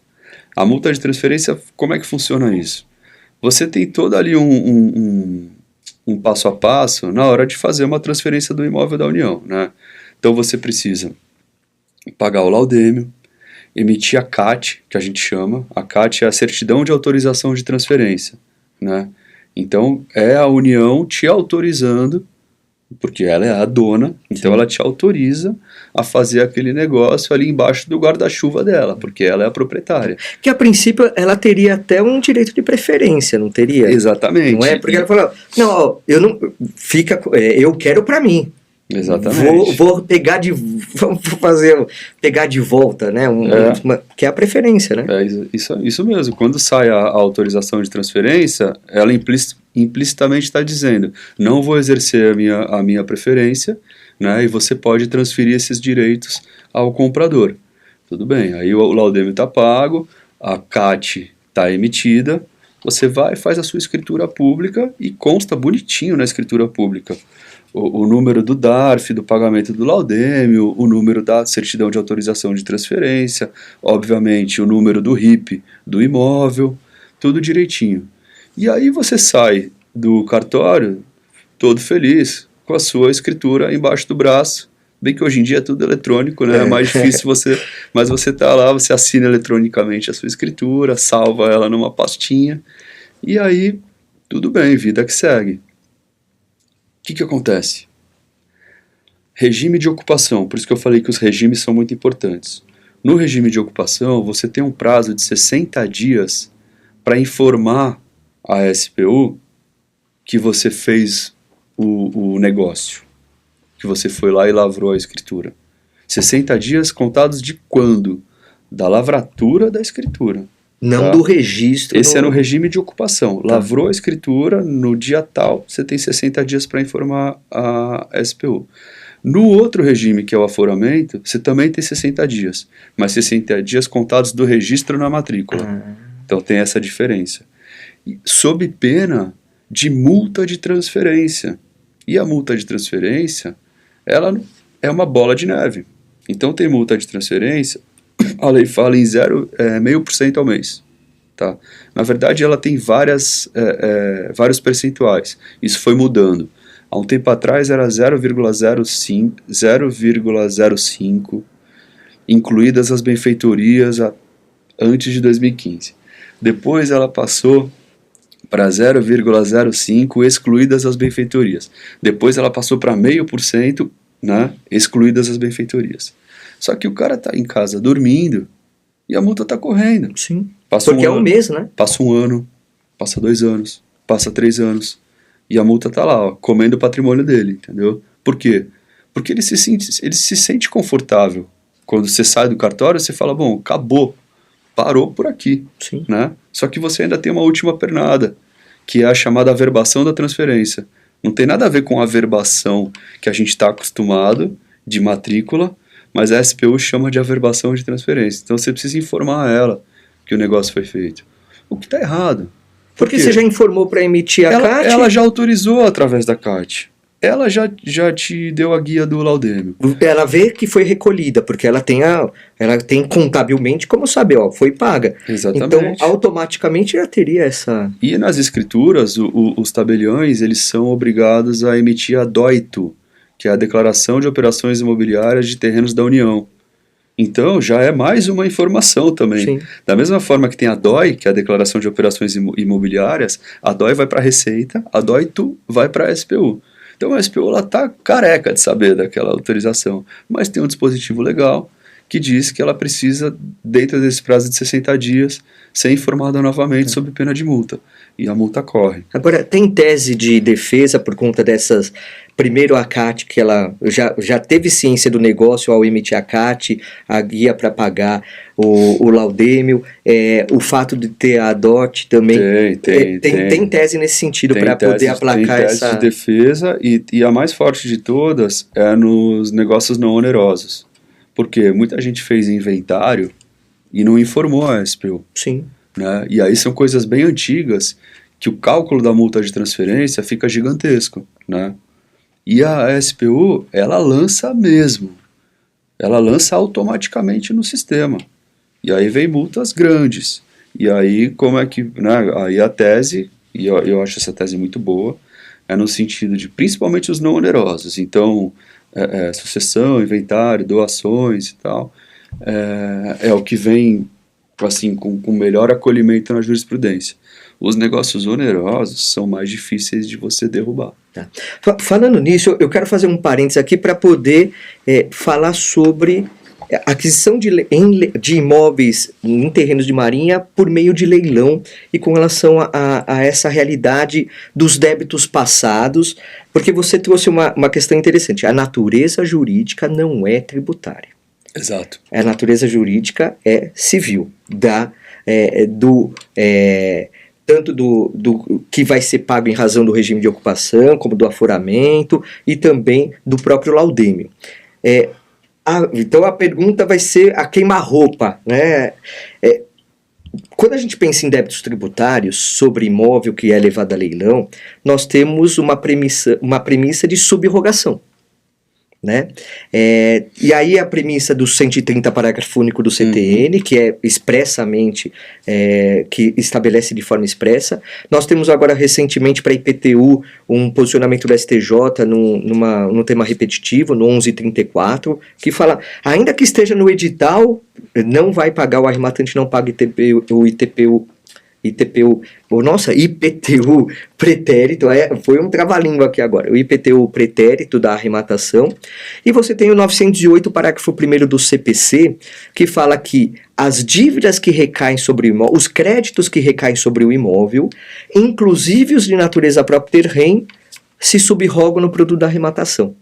A multa de transferência, como é que funciona isso? Você tem todo ali um passo a passo na hora de fazer uma transferência do imóvel da União, né? Então você precisa pagar o laudêmio, emitir a CAT, que a gente chama. A CAT é a certidão de autorização de transferência, né? Então é a União te autorizando, porque ela é a dona, então ela te autoriza a fazer aquele negócio ali embaixo do guarda-chuva dela, porque ela é a proprietária. Que a princípio ela teria até um direito de preferência, não teria? Exatamente. Não é? Porque ela fala, não, ó, eu quero pra mim. Exatamente. Vou pegar vamos pegar de volta, né? Que é a preferência, né? Isso mesmo. Quando sai a autorização de transferência, ela implicitamente está dizendo: não vou exercer a minha preferência, né? E você pode transferir esses direitos ao comprador. Tudo bem. Aí o laudêmio está pago, a CAT está emitida, você vai, faz a sua escritura pública e consta bonitinho na escritura pública o número do DARF, do pagamento do laudêmio, o número da certidão de autorização de transferência, obviamente o número do RIP do imóvel, tudo direitinho. E aí você sai do cartório todo feliz, com a sua escritura embaixo do braço, bem que hoje em dia é tudo eletrônico, né? É mais difícil mas você tá lá, você assina eletronicamente a sua escritura, salva ela numa pastinha, e aí tudo bem, vida que segue. O que acontece? Regime de ocupação, por isso que eu falei que os regimes são muito importantes. No regime de ocupação, você tem um prazo de 60 dias para informar a SPU que você fez o negócio, que você foi lá e lavrou a escritura. 60 dias contados de quando? Da lavratura da escritura. Não do registro. Esse é no regime de ocupação. Tá. Lavrou a escritura, no dia tal, você tem 60 dias para informar a SPU. No outro regime, que é o aforamento, você também tem 60 dias, mas 60 dias contados do registro na matrícula. Então tem essa diferença. Sob pena de multa de transferência. E a multa de transferência, ela é uma bola de neve. Então tem multa de transferência, a lei fala em 0,5% ao mês. Tá? Na verdade, ela tem vários percentuais. Isso foi mudando. Há um tempo atrás era 0,05, incluídas as benfeitorias antes de 2015. Depois ela passou para 0,05, excluídas as benfeitorias. Depois ela passou para 0,5%, né, excluídas as benfeitorias. Só que o cara está em casa dormindo e a multa está correndo. Sim, porque é um mês, né? Passa 1 ano, passa 2 anos, passa 3 anos. E a multa tá lá, ó, comendo o patrimônio dele, entendeu? Por quê? Porque ele se sente confortável. Quando você sai do cartório, você fala, bom, acabou, parou por aqui. Sim. Né? Só que você ainda tem uma última pernada, que é a chamada averbação da transferência. Não tem nada a ver com a averbação que a gente está acostumado, de matrícula, mas a SPU chama de averbação de transferência. Então você precisa informar ela que o negócio foi feito. O que está errado. Porque você já informou para emitir a CAT? Ela já autorizou através da CAT. Ela já te deu a guia do laudêmio. Ela vê que foi recolhida, porque ela tem contabilmente como saber, ó, foi paga. Exatamente. Então, automaticamente já teria essa... E nas escrituras, os tabeliões, eles são obrigados a emitir a DOITO, que é a Declaração de Operações Imobiliárias de Terrenos da União. Então, já é mais uma informação também. Sim. Da mesma forma que tem a DOI, que é a Declaração de Operações Imobiliárias, a DOI vai para a Receita, a DOITO vai para a SPU. Então, a SPU está careca de saber daquela autorização, mas tem um dispositivo legal que diz que ela precisa, dentro desse prazo de 60 dias, ser informada novamente sob pena de multa. E a multa corre. Agora, tem tese de defesa por conta dessas... Primeiro a CAT, que ela já teve ciência do negócio ao emitir a CAT, a guia para pagar o laudêmio, o fato de ter a DOT também. Tem tese nesse sentido para poder aplacar essa... Tem tese de defesa e a mais forte de todas é nos negócios não onerosos. Porque muita gente fez inventário e não informou a SPU. Sim. Né? E aí são coisas bem antigas que o cálculo da multa de transferência fica gigantesco, né? E a SPU, ela lança mesmo. Ela lança automaticamente no sistema. E aí vem multas grandes. E aí, como é que... Né, aí a tese, e eu acho essa tese muito boa, é no sentido de, principalmente os não onerosos. Então, sucessão, inventário, doações e tal, é o que vem, assim, com melhor acolhimento na jurisprudência. Os negócios onerosos são mais difíceis de você derrubar. Tá. Falando nisso, eu quero fazer um parênteses aqui para poder falar sobre aquisição de imóveis em terrenos de marinha por meio de leilão e com relação a essa realidade dos débitos passados, porque você trouxe uma questão interessante. A natureza jurídica não é tributária. Exato. A natureza jurídica é civil, tanto do que vai ser pago em razão do regime de ocupação, como do aforamento e também do próprio laudêmio. Então a pergunta vai ser a queima-roupa, né? Quando a gente pensa em débitos tributários sobre imóvel que é levado a leilão, nós temos uma premissa de subrogação. Né? E aí a premissa do 130 parágrafo único do CTN, que é expressamente, que estabelece de forma expressa. Nós temos agora recentemente para a IPTU um posicionamento do STJ num tema repetitivo, no 1134, que fala, ainda que esteja no edital, não vai pagar, o arrematante não paga IPTU pretérito, foi um trava-língua aqui agora, o IPTU pretérito da arrematação, e você tem o 908, parágrafo 1º do CPC, que fala que as dívidas que recaem sobre o imóvel, os créditos que recaem sobre o imóvel, inclusive os de natureza própria ter rem, se subrogam no produto da arrematação.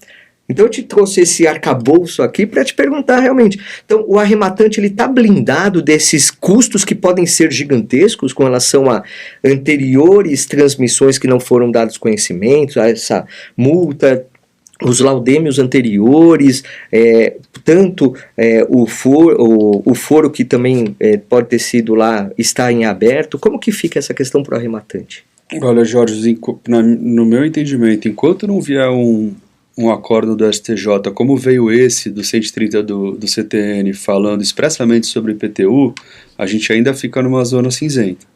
Então eu te trouxe esse arcabouço aqui para te perguntar realmente. Então o arrematante está blindado desses custos que podem ser gigantescos com relação a anteriores transmissões que não foram dados conhecimentos, a essa multa, os laudêmios anteriores, o foro que também pode ter sido lá, está em aberto. Como que fica essa questão para o arrematante? Olha, Jorge, no meu entendimento, enquanto não vier um acordo do STJ, como veio esse do 130 do CTN, falando expressamente sobre IPTU, a gente ainda fica numa zona cinzenta.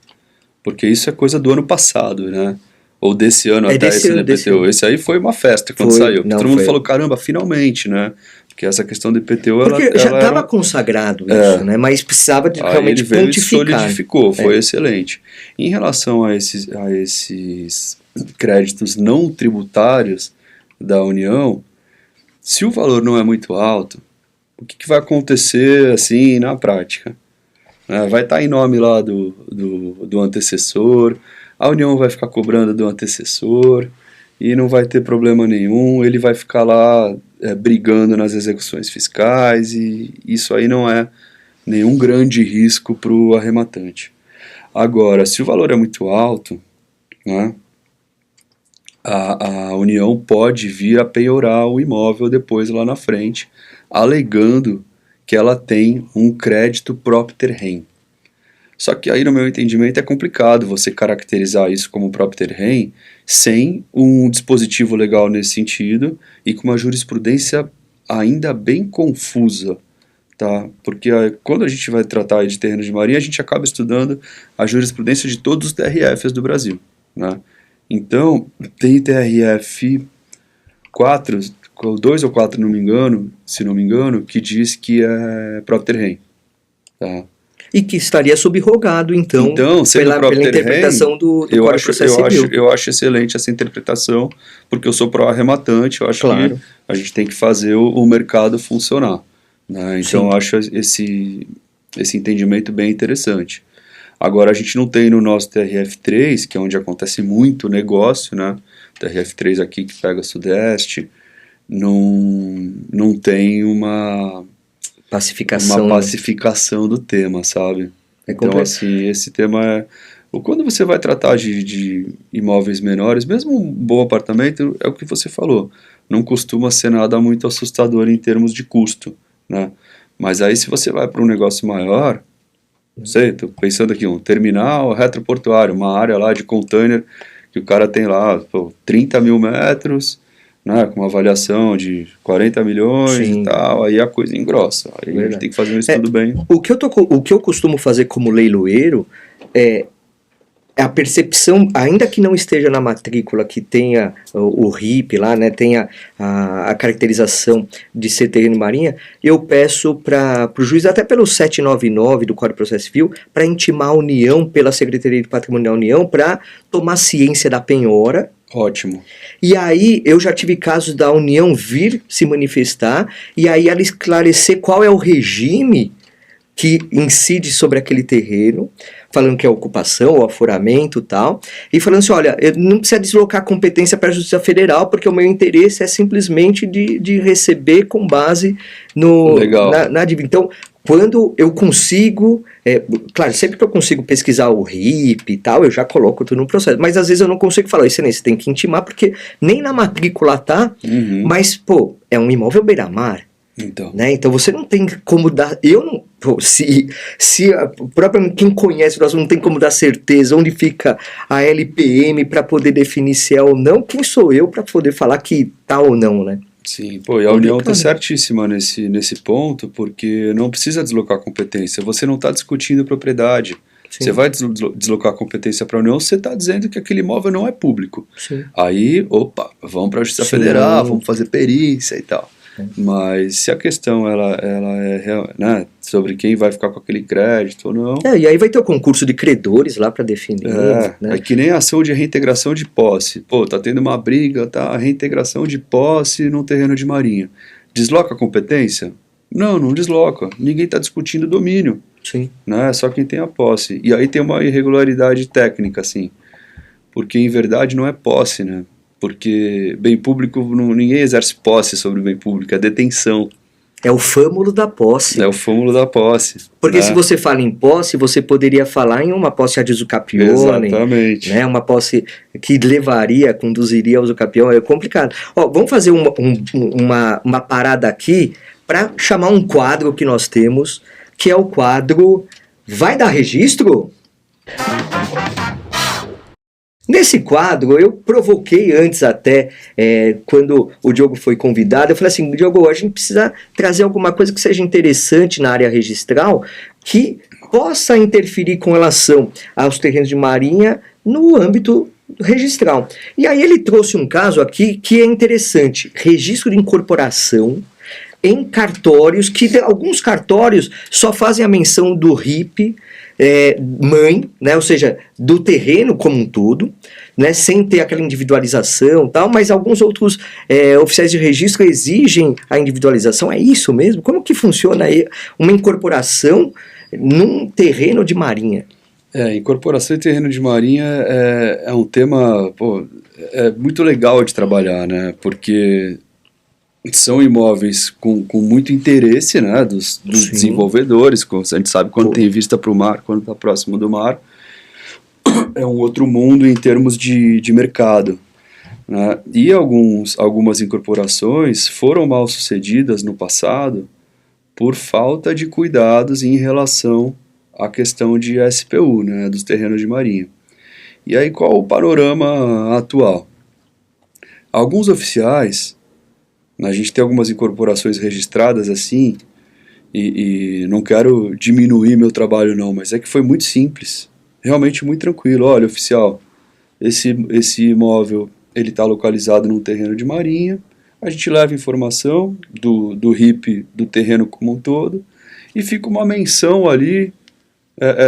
Porque isso é coisa do ano passado, né? Ou desse ano até esse do IPTU. Esse aí foi uma festa quando saiu. Todo mundo falou, caramba, finalmente, né? Porque essa questão do IPTU... Porque já estava consagrado isso, né? Mas precisava de realmente pontificar. Ele solidificou, foi excelente. Em relação a esses créditos não tributários da União, se o valor não é muito alto, o que vai acontecer assim na prática? Vai estar em nome lá do antecessor, a União vai ficar cobrando do antecessor e não vai ter problema nenhum, ele vai ficar lá brigando nas execuções fiscais, e isso aí não é nenhum grande risco para o arrematante. Agora, se o valor é muito alto, né, a União pode vir a penhorar o imóvel depois lá na frente, alegando que ela tem um crédito propter rem. Só que aí, no meu entendimento, é complicado você caracterizar isso como propter rem sem um dispositivo legal nesse sentido e com uma jurisprudência ainda bem confusa, tá? Porque quando a gente vai tratar de terrenos de marinha, a gente acaba estudando a jurisprudência de todos os TRFs do Brasil, né? Então, tem TRF 4, 2 ou 4, se não me engano, que diz que é propter rem, tá? E que estaria subrogado, então pela interpretação do Código de Processo Civil. Eu acho excelente essa interpretação, porque eu sou pró-arrematante, eu acho que a gente tem que fazer o mercado funcionar, né? Então, eu acho esse entendimento bem interessante. Agora, a gente não tem no nosso TRF3, que é onde acontece muito negócio, né? TRF3 aqui que pega Sudeste, não tem uma pacificação do tema, sabe? Então, assim, esse tema quando você vai tratar de imóveis menores, mesmo um bom apartamento, é o que você falou, não costuma ser nada muito assustador em termos de custo, né? Mas aí, se você vai para um negócio maior, não sei, estou pensando aqui, um terminal retroportuário, uma área lá de container, que o cara tem lá 30 mil metros, né, com uma avaliação de 40 milhões e tal, aí a coisa engrossa. Aí a gente tem que fazer um estudo bem. O que eu costumo fazer como leiloeiro é a percepção, ainda que não esteja na matrícula, que tenha o RIP lá, né, tenha a caracterização de ser terreno marinha, eu peço para o juiz, até pelo 799 do Código de Processo Civil, para intimar a União, pela Secretaria de Patrimônio da União, para tomar ciência da penhora, Ótimo. E aí eu já tive casos da União vir se manifestar e aí ela esclarecer qual é o regime que incide sobre aquele terreno, falando que é ocupação, ou aforamento e tal, e falando assim, olha, não precisa deslocar a competência para a Justiça Federal, porque o meu interesse é simplesmente de receber com base Legal. na dívida. Então, quando eu consigo, claro, sempre que eu consigo pesquisar o RIP e tal, eu já coloco tudo no processo, mas às vezes eu não consigo falar, excelência, você tem que intimar, porque nem na matrícula tá, mas, pô, é um imóvel beira-mar, Então. né? Então você não tem como dar. Eu não. Pô, se a própria quem conhece o assunto não tem como dar certeza onde fica a LPM para poder definir se é ou não, quem sou eu para poder falar que tá ou não, né? Sim, pô, e a União está certíssima nesse ponto, porque não precisa deslocar a competência, você não está discutindo propriedade. Sim. Você vai deslocar a competência para a União, você está dizendo que aquele imóvel não é público. Sim. Aí, opa, vamos para a Justiça Sim. Federal, vamos fazer perícia e tal. Mas se a questão ela é né, sobre quem vai ficar com aquele crédito ou não... E aí vai ter o concurso de credores lá para definir. É que nem a ação de reintegração de posse. Pô, tá tendo uma briga, tá? Reintegração de posse num terreno de marinha. Desloca a competência? Não desloca. Ninguém tá discutindo domínio. Sim. Né? Só quem tem a posse. E aí tem uma irregularidade técnica, assim. Porque em verdade não é posse, né? Porque bem público, ninguém exerce posse sobre o bem público, é detenção. É o fâmulo da posse. É o fâmulo da posse. Porque né? se você fala em posse, você poderia falar em uma posse ad usucapione. Exatamente. Né? Uma posse que conduziria ao usucapione. É complicado. Ó, vamos fazer uma parada aqui para chamar um quadro que nós temos, que é o quadro Vai dar registro? Nesse quadro, eu provoquei antes até, quando o Diogo foi convidado, eu falei assim, Diogo, a gente precisa trazer alguma coisa que seja interessante na área registral, que possa interferir com relação aos terrenos de marinha no âmbito registral. E aí ele trouxe um caso aqui que é interessante, registro de incorporação em cartórios, que alguns cartórios só fazem a menção do RIP, mãe, né, ou seja, do terreno como um todo, né, sem ter aquela individualização e tal, mas alguns outros oficiais de registro exigem a individualização. É isso mesmo? Como que funciona aí uma incorporação num terreno de marinha? Incorporação em terreno de marinha é um tema muito legal de trabalhar, né, porque são imóveis com muito interesse, né, dos desenvolvedores, a gente sabe quando tem vista para o mar, quando está próximo do mar, é um outro mundo em termos de mercado. Né? E algumas incorporações foram mal sucedidas no passado por falta de cuidados em relação à questão de SPU, né, dos terrenos de marinha. E aí qual o panorama atual? Alguns oficiais... A gente tem algumas incorporações registradas assim, e não quero diminuir meu trabalho não, mas é que foi muito simples, realmente muito tranquilo. Olha, oficial, esse imóvel ele está localizado num terreno de marinha, a gente leva informação do RIP do terreno como um todo, e fica uma menção ali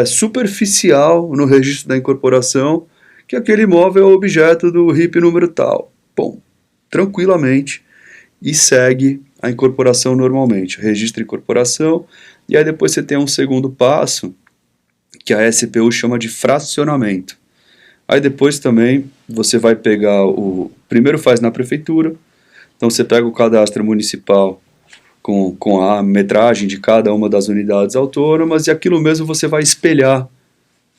superficial no registro da incorporação, que aquele imóvel é objeto do RIP número tal. Bom, tranquilamente, e segue a incorporação normalmente, registra a incorporação, e aí depois você tem um segundo passo, que a SPU chama de fracionamento. Aí depois também você vai pegar primeiro faz na prefeitura, então você pega o cadastro municipal com a metragem de cada uma das unidades autônomas, e aquilo mesmo você vai espelhar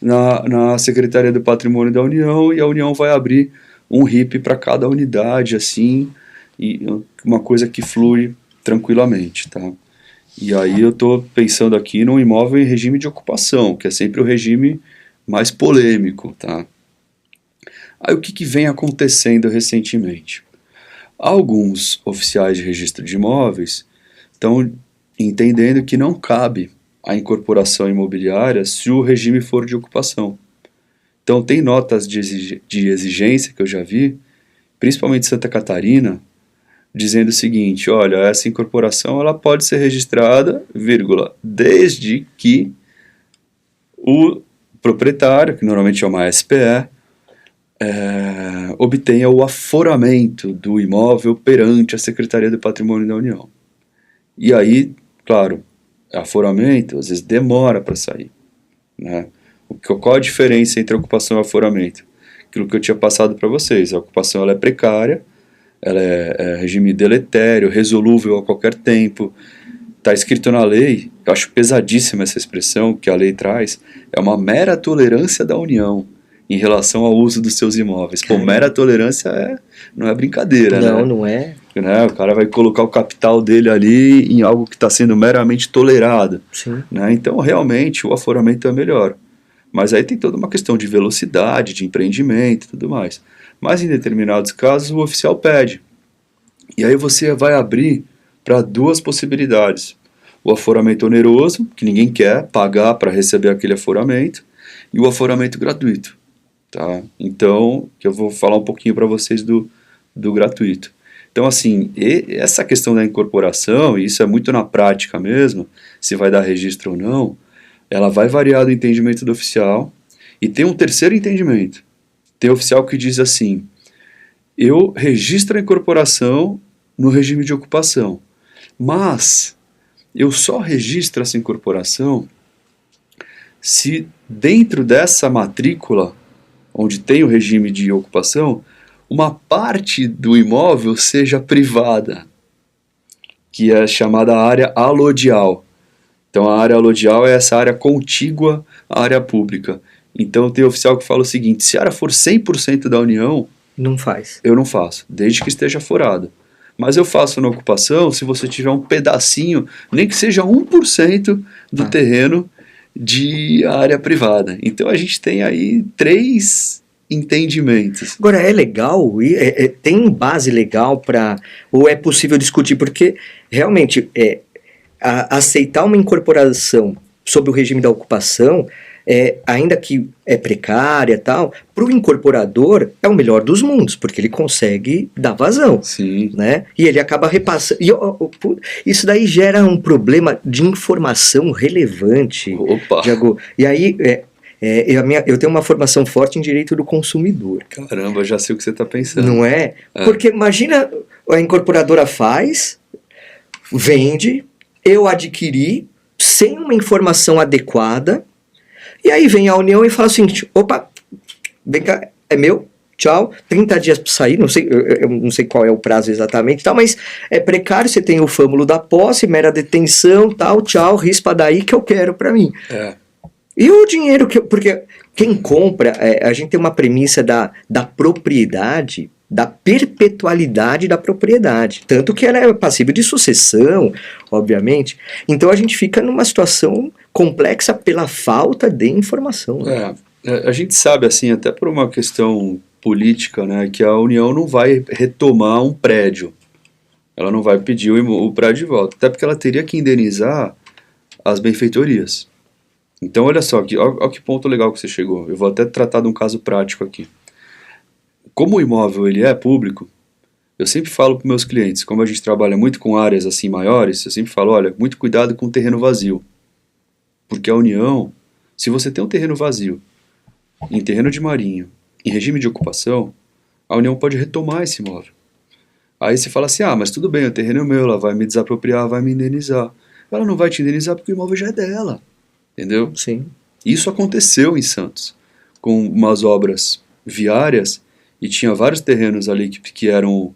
na Secretaria do Patrimônio da União, e a União vai abrir um RIP para cada unidade, assim, e uma coisa que flui tranquilamente, tá? E aí eu estou pensando aqui num imóvel em regime de ocupação, que é sempre o regime mais polêmico, tá? Aí o que vem acontecendo recentemente? Alguns oficiais de registro de imóveis estão entendendo que não cabe a incorporação imobiliária se o regime for de ocupação. Então tem notas de exigência que eu já vi, principalmente em Santa Catarina, dizendo o seguinte, olha, essa incorporação ela pode ser registrada, desde que o proprietário, que normalmente é uma SPE, obtenha o aforamento do imóvel perante a Secretaria do Patrimônio da União. E aí, claro, aforamento às vezes demora para sair, né? Qual a diferença entre ocupação e aforamento? Aquilo que eu tinha passado para vocês, a ocupação ela é precária, ela é regime deletério, resolúvel a qualquer tempo, está escrito na lei, eu acho pesadíssima essa expressão que a lei traz, é uma mera tolerância da União em relação ao uso dos seus imóveis. Pô, mera tolerância não é brincadeira, né? Não é. Né? O cara vai colocar o capital dele ali em algo que está sendo meramente tolerado. Sim. Né? Então, realmente, o aforamento é melhor. Mas aí tem toda uma questão de velocidade, de empreendimento e tudo mais. Mas em determinados casos o oficial pede. E aí você vai abrir para duas possibilidades. O aforamento oneroso, que ninguém quer pagar para receber aquele aforamento, e o aforamento gratuito. Tá? Então, que eu vou falar um pouquinho para vocês do gratuito. Então, assim, essa questão da incorporação, e isso é muito na prática mesmo, se vai dar registro ou não, ela vai variar do entendimento do oficial, e tem um terceiro entendimento. Tem oficial que diz assim, eu registro a incorporação no regime de ocupação, mas eu só registro essa incorporação se dentro dessa matrícula, onde tem o regime de ocupação, uma parte do imóvel seja privada, que é chamada área alodial. Então a área alodial é essa área contígua à área pública. Então tem oficial que fala o seguinte, se a área for 100% da União, não faz. Eu não faço, desde que esteja forado. Mas eu faço na ocupação se você tiver um pedacinho, nem que seja 1% do terreno de área privada. Então a gente tem aí 3 entendimentos. Agora, é legal, tem base legal para, ou é possível discutir, porque realmente aceitar uma incorporação sob o regime da ocupação, ainda que é precária e tal, para o incorporador é o melhor dos mundos, porque ele consegue dar vazão. Sim. Né? E ele acaba repassando. Isso daí gera um problema de informação relevante. Opa! Diago. E aí, eu tenho uma formação forte em direito do consumidor. Caramba, já sei o que você está pensando. Não é? Porque imagina, a incorporadora faz, vende, eu adquiri, sem uma informação adequada, e aí vem a União e fala o seguinte, opa, vem cá, é meu, tchau, 30 dias para sair, eu não sei qual é o prazo exatamente, tal, mas é precário, você tem o fâmulo da posse, mera detenção, tal, tchau, rispa daí que eu quero para mim. E o dinheiro, porque quem compra, a gente tem uma premissa da propriedade, da perpetualidade da propriedade, tanto que ela é passível de sucessão, obviamente, então a gente fica numa situação complexa pela falta de informação. Né? A gente sabe, assim, até por uma questão política, né, que a União não vai retomar um prédio, ela não vai pedir o prédio de volta, até porque ela teria que indenizar as benfeitorias. Então olha só, olha que ponto legal que você chegou, eu vou até tratar de um caso prático aqui. Como o imóvel ele é público, eu sempre falo para meus clientes, como a gente trabalha muito com áreas assim maiores, eu sempre falo, olha, muito cuidado com o terreno vazio. Porque a União, se você tem um terreno vazio, em terreno de marinho, em regime de ocupação, a União pode retomar esse imóvel. Aí você fala assim, mas tudo bem, o terreno é meu, ela vai me desapropriar, vai me indenizar. Ela não vai te indenizar porque o imóvel já é dela, entendeu? Sim. Isso aconteceu em Santos, com umas obras viárias, e tinha vários terrenos ali que eram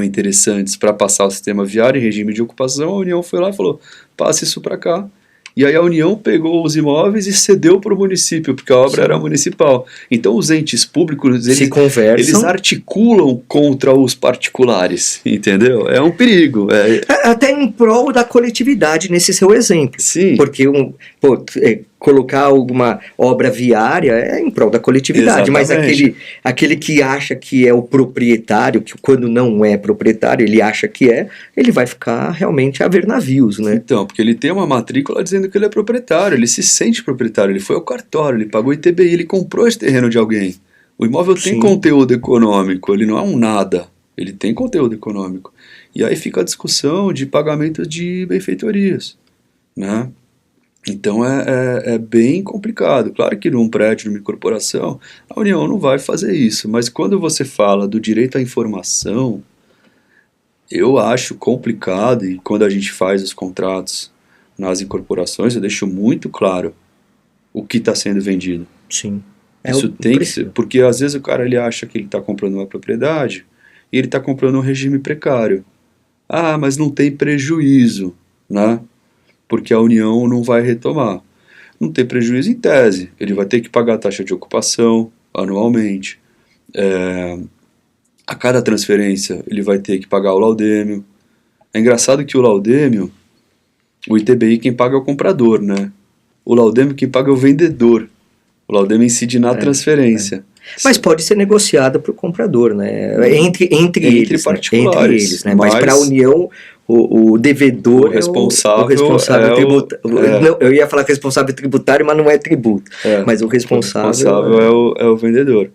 interessantes para passar o sistema viário em regime de ocupação. A União foi lá e falou, passe isso para cá. E aí a União pegou os imóveis e cedeu para o município, porque a obra era municipal. Então os entes públicos, eles articulam contra os particulares, entendeu? É um perigo. Até em prol da coletividade, nesse seu exemplo. Sim. Porque colocar alguma obra viária é em prol da coletividade. Exatamente. Mas aquele que acha que é o proprietário, que quando não é proprietário, ele acha que ele vai ficar realmente a ver navios, né? Então, porque ele tem uma matrícula dizendo que ele é proprietário, ele se sente proprietário, ele foi ao cartório, ele pagou ITBI, ele comprou esse terreno de alguém. O imóvel tem conteúdo econômico, ele não é um nada, ele tem conteúdo econômico. E aí fica a discussão de pagamento de benfeitorias, né? Então é bem complicado. Claro que num prédio, numa corporação, a União não vai fazer isso, mas quando você fala do direito à informação, eu acho complicado, e quando a gente faz os contratos nas incorporações, eu deixo muito claro o que está sendo vendido. Sim. Isso tem que ser, porque às vezes o cara ele acha que ele está comprando uma propriedade e ele está comprando um regime precário. Ah, mas não tem prejuízo, né? Porque a União não vai retomar. Não tem prejuízo em tese, ele vai ter que pagar a taxa de ocupação anualmente. A cada transferência ele vai ter que pagar o laudêmio. É engraçado que o laudêmio, o ITBI quem paga é o comprador, né? O laudêmio quem paga é o vendedor. O laudêmio incide na transferência. Mas pode ser negociado para o comprador, né? Entre eles, particulares. Entre eles, né? Mas para a União, o devedor o responsável tributário. Não, eu ia falar responsável tributário, mas não é tributo. Mas o responsável é o vendedor.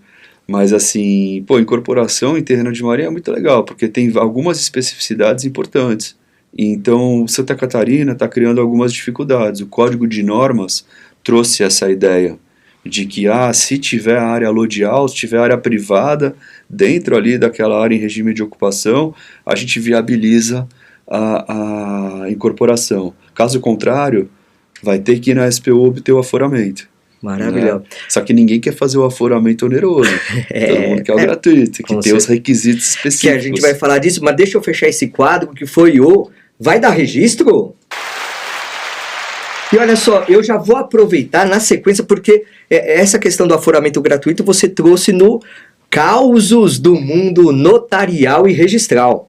Mas assim, incorporação em terreno de marinha é muito legal, porque tem algumas especificidades importantes. Então, Santa Catarina está criando algumas dificuldades. O Código de Normas trouxe essa ideia de que, se tiver área alodial, se tiver área privada, dentro ali daquela área em regime de ocupação, a gente viabiliza a incorporação. Caso contrário, vai ter que ir na SPU obter o aforamento. Maravilhoso. Né? Só que ninguém quer fazer o aforamento oneroso. Todo mundo quer o gratuito, que tem os requisitos específicos. Que a gente vai falar disso, mas deixa eu fechar esse quadro, que foi o Vai Dar Registro? E olha só, eu já vou aproveitar na sequência, porque essa questão do aforamento gratuito você trouxe no Causos do Mundo Notarial e Registral.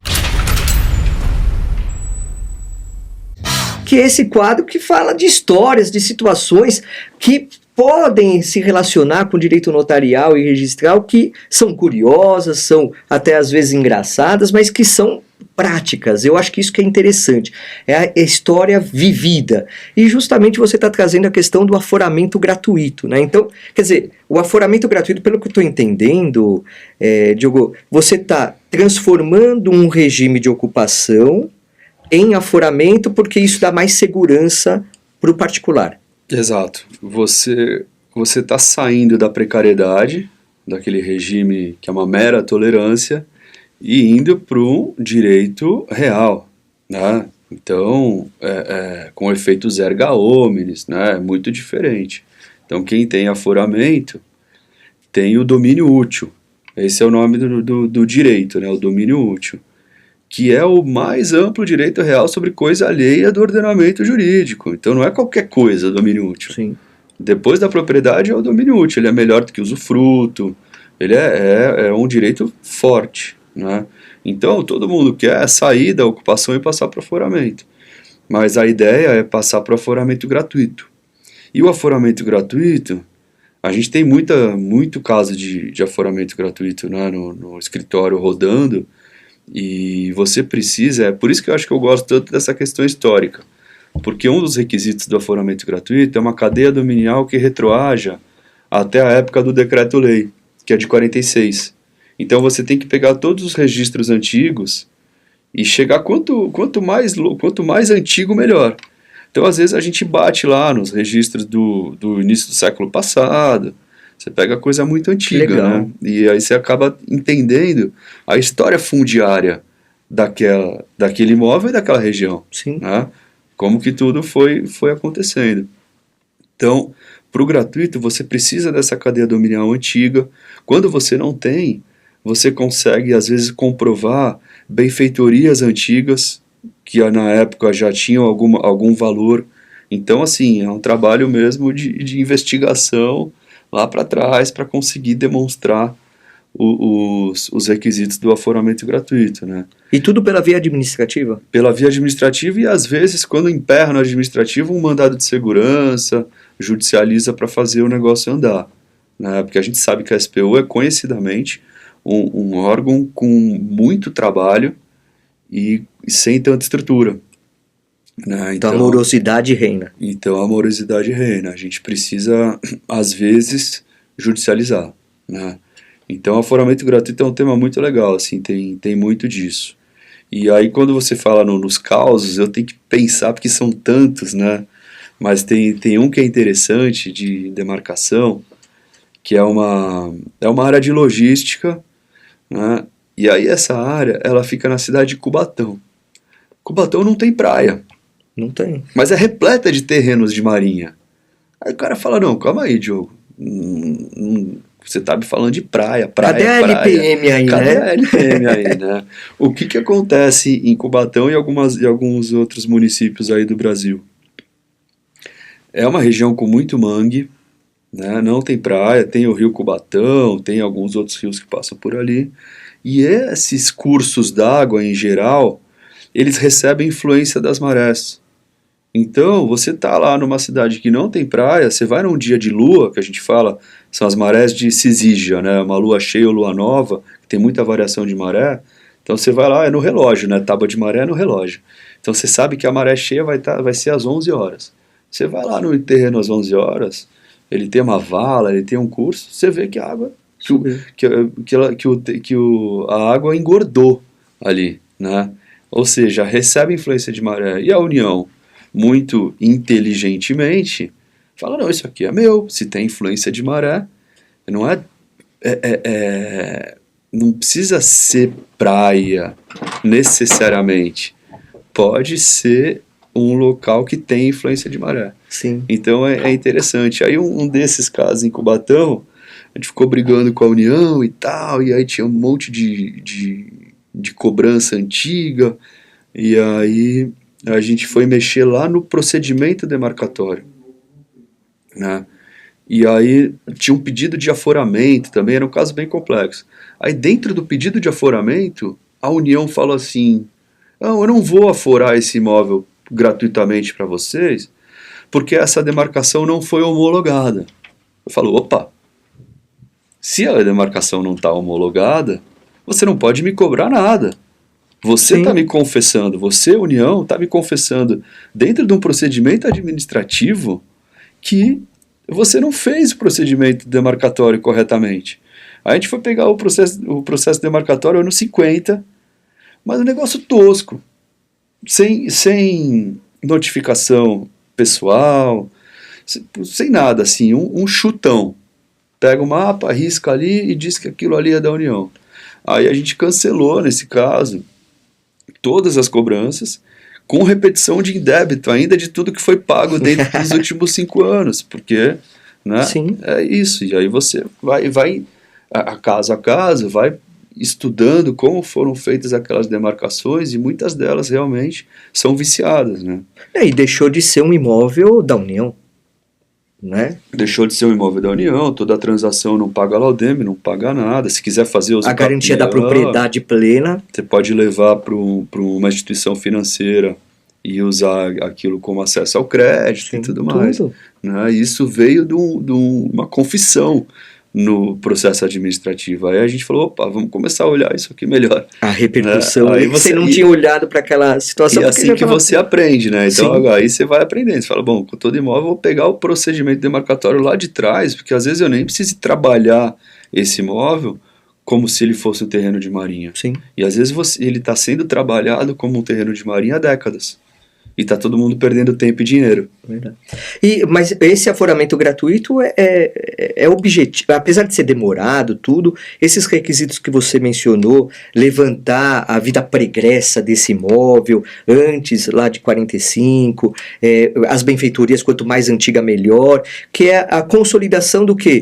Que é esse quadro que fala de histórias, de situações que podem se relacionar com o direito notarial e registral, que são curiosas, são até às vezes engraçadas, mas que são práticas. Eu acho que isso que é interessante. É a história vivida. E justamente você está trazendo a questão do aforamento gratuito, né? Então, quer dizer, o aforamento gratuito, pelo que eu estou entendendo, Diogo, você está transformando um regime de ocupação em aforamento, porque isso dá mais segurança para o particular. Exato. Você está saindo da precariedade, daquele regime que é uma mera tolerância, e indo para um direito real, né? Então, com efeitos erga omnes, né? Muito diferente. Então, quem tem aforamento tem o domínio útil. Esse é o nome do direito, né? O domínio útil, que é o mais amplo direito real sobre coisa alheia do ordenamento jurídico. Então não é qualquer coisa domínio útil. Sim. Depois da propriedade é o domínio útil, ele é melhor do que o usufruto, ele é um direito forte, né? Então todo mundo quer sair da ocupação e passar para o aforamento, mas a ideia é passar para o aforamento gratuito. E o aforamento gratuito, a gente tem muito caso de aforamento gratuito, né, no escritório rodando. E você precisa, é por isso que eu acho que eu gosto tanto dessa questão histórica, porque um dos requisitos do aforamento gratuito é uma cadeia dominial que retroaja até a época do decreto-lei, que é de 46. Então você tem que pegar todos os registros antigos e chegar quanto mais antigo, melhor. Então às vezes a gente bate lá nos registros do início do século passado. Você pega coisa muito antiga, né? E aí você acaba entendendo a história fundiária daquele imóvel e daquela região. Sim. Né? Como que tudo foi acontecendo. Então, para o gratuito, você precisa dessa cadeia dominial antiga. Quando você não tem, você consegue, às vezes, comprovar benfeitorias antigas, que na época já tinham algum valor. Então, assim, é um trabalho mesmo de investigação lá para trás, para conseguir demonstrar os requisitos do aforamento gratuito, né? E tudo pela via administrativa? Pela via administrativa, e às vezes, quando emperra no administrativo, um mandado de segurança, judicializa para fazer o negócio andar, né? Porque a gente sabe que a SPU é conhecidamente um órgão com muito trabalho e sem tanta estrutura. Né? Então a morosidade reina. Então a morosidade reina. A gente precisa, às vezes, judicializar. Né? Então o aforamento gratuito é um tema muito legal, assim, tem muito disso. E aí quando você fala nos causos, eu tenho que pensar, porque são tantos, né? Mas tem um que é interessante de demarcação, que é uma área de logística, né? E aí essa área, ela fica na cidade de Cubatão. Cubatão não tem praia, Não tem. mas é repleta de terrenos de marinha. Aí o cara fala, não, calma aí, Diogo. Você tá me falando de praia, Cadê a praia. LPM aí, Cadê né? a LPM aí, né? O que acontece em Cubatão e alguns outros municípios aí do Brasil? É uma região com muito mangue, né? Não tem praia, tem o rio Cubatão, tem alguns outros rios que passam por ali. E esses cursos d'água, em geral, eles recebem influência das marés. Então, você tá lá numa cidade que não tem praia, você vai num dia de lua, que a gente fala, são as marés de Cisígia, né? Uma lua cheia ou lua nova, que tem muita variação de maré. Então você vai lá, é no relógio, né? Tábua de maré é no relógio. Então você sabe que a maré cheia vai ser às 11 horas. Você vai lá no terreno às 11 horas, ele tem uma vala, ele tem um curso, você vê que a água, Subiu. a água engordou ali, né? Ou seja, recebe influência de maré. E a União, muito inteligentemente, fala, não, isso aqui é meu, se tem influência de maré, não não precisa ser praia necessariamente, pode ser um local que tem influência de maré. Sim. Então é interessante. Aí um desses casos em Cubatão, a gente ficou brigando com a União e tal, e aí tinha um monte de cobrança antiga, e aí a gente foi mexer lá no procedimento demarcatório, né? E aí tinha um pedido de aforamento também, era um caso bem complexo. Aí dentro do pedido de aforamento, a União falou assim, não, eu não vou aforar esse imóvel gratuitamente para vocês, porque essa demarcação não foi homologada. Eu falo, opa, se a demarcação não está homologada, você não pode me cobrar nada. Você Sim. está me confessando, você, União, está me confessando dentro de um procedimento administrativo que você não fez o procedimento demarcatório corretamente. Aí a gente foi pegar o processo demarcatório ano 50, mas um negócio tosco, sem notificação pessoal, sem nada, assim, um chutão. Pega o mapa, risca ali e diz que aquilo ali é da União. Aí a gente cancelou, nesse caso, todas as cobranças, com repetição de indébito ainda de tudo que foi pago dentro dos últimos 5 anos, porque, né, Sim. é isso. E aí você vai a caso, vai estudando como foram feitas aquelas demarcações, e muitas delas realmente são viciadas, né? E deixou de ser um imóvel da União, né? Deixou de ser um imóvel da União, toda a transação não paga laudeme, não paga nada. Se quiser fazer uso A garantia da capião, propriedade plena. você pode levar para uma instituição financeira e usar aquilo como acesso ao crédito Sim, e tudo mais. tudo. Né? Isso veio de uma confissão no processo administrativo. Aí a gente falou, opa, vamos começar a olhar isso aqui melhor. A repercussão. Aí Aí você não e- tinha olhado para aquela situação. E porque assim já que tava- você aprende, né? Então Sim. aí você vai aprendendo. Você fala, bom, com todo imóvel eu vou pegar o procedimento demarcatório lá de trás, porque às vezes eu nem preciso trabalhar esse imóvel como se ele fosse um terreno de marinha. Sim. E às vezes ele está sendo trabalhado como um terreno de marinha há décadas. E está todo mundo perdendo tempo e dinheiro. Verdade. Mas esse aforamento gratuito é objetivo, apesar de ser demorado, tudo, esses requisitos que você mencionou, levantar a vida pregressa desse imóvel, antes lá de 45, as benfeitorias, quanto mais antiga melhor, que é a consolidação do quê?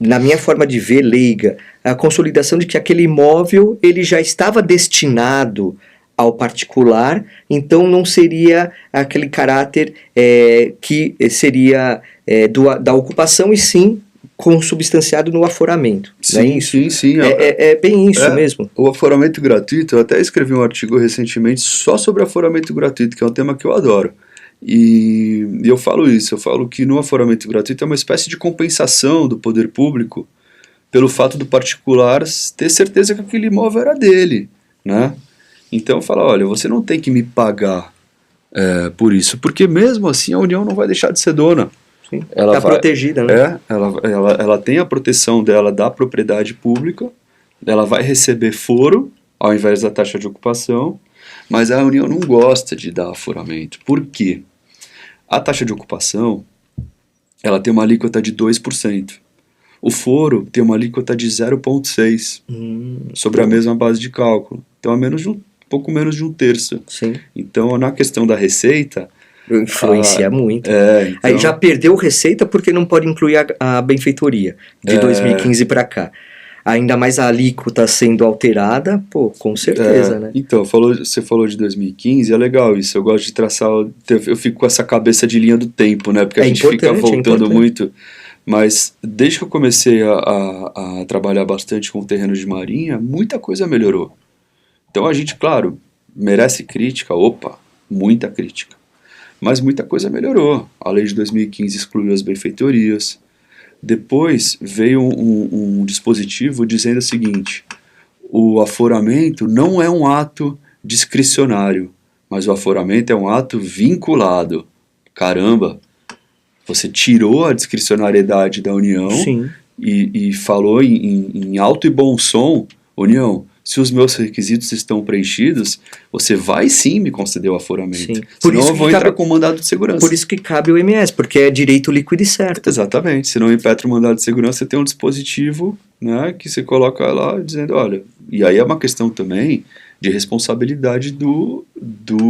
Na minha forma de ver, leiga, a consolidação de que aquele imóvel ele já estava destinado ao particular, então não seria aquele caráter que seria da ocupação, e sim consubstanciado no aforamento. Não é isso? Sim. É bem isso É. mesmo. O aforamento gratuito, eu até escrevi um artigo recentemente só sobre aforamento gratuito, que é um tema que eu adoro. E eu falo isso, eu falo que no aforamento gratuito é uma espécie de compensação do poder público pelo fato do particular ter certeza que aquele imóvel era dele, né? Então fala, olha, você não tem que me pagar por isso, porque mesmo assim a União não vai deixar de ser dona. Está protegida, né? Ela tem a proteção dela da propriedade pública, ela vai receber foro ao invés da taxa de ocupação, mas a União não gosta de dar aforamento. Por quê? A taxa de ocupação, ela tem uma alíquota de 2%. O foro tem uma alíquota de 0,6% sobre a mesma base de cálculo. Então é pouco menos de um terço. Sim. Então, na questão da receita... Influencia muito. Então, Aí já perdeu receita porque não pode incluir a benfeitoria de 2015 para cá. Ainda mais a alíquota sendo alterada, pô, com certeza, né? Então, você falou de 2015, é legal isso. Eu gosto de traçar, eu fico com essa cabeça de linha do tempo, né? Porque a gente fica voltando muito. Mas desde que eu comecei a trabalhar bastante com terrenos de marinha, muita coisa melhorou. Então a gente, claro, merece crítica, muita crítica. Mas muita coisa melhorou. A lei de 2015 excluiu as benfeitorias. Depois veio um dispositivo dizendo o seguinte: o aforamento não é um ato discricionário, mas o aforamento é um ato vinculado. Caramba, você tirou a discricionariedade da União e falou em alto e bom som: União, se os meus requisitos estão preenchidos, você vai sim me conceder o aforamento. Sim. Senão eu vou entrar com mandado de segurança. Por isso que cabe o MS, porque é direito líquido e certo. Exatamente. Se não impetra o mandado de segurança, você tem um dispositivo, né, que você coloca lá dizendo, olha... E aí é uma questão também de responsabilidade do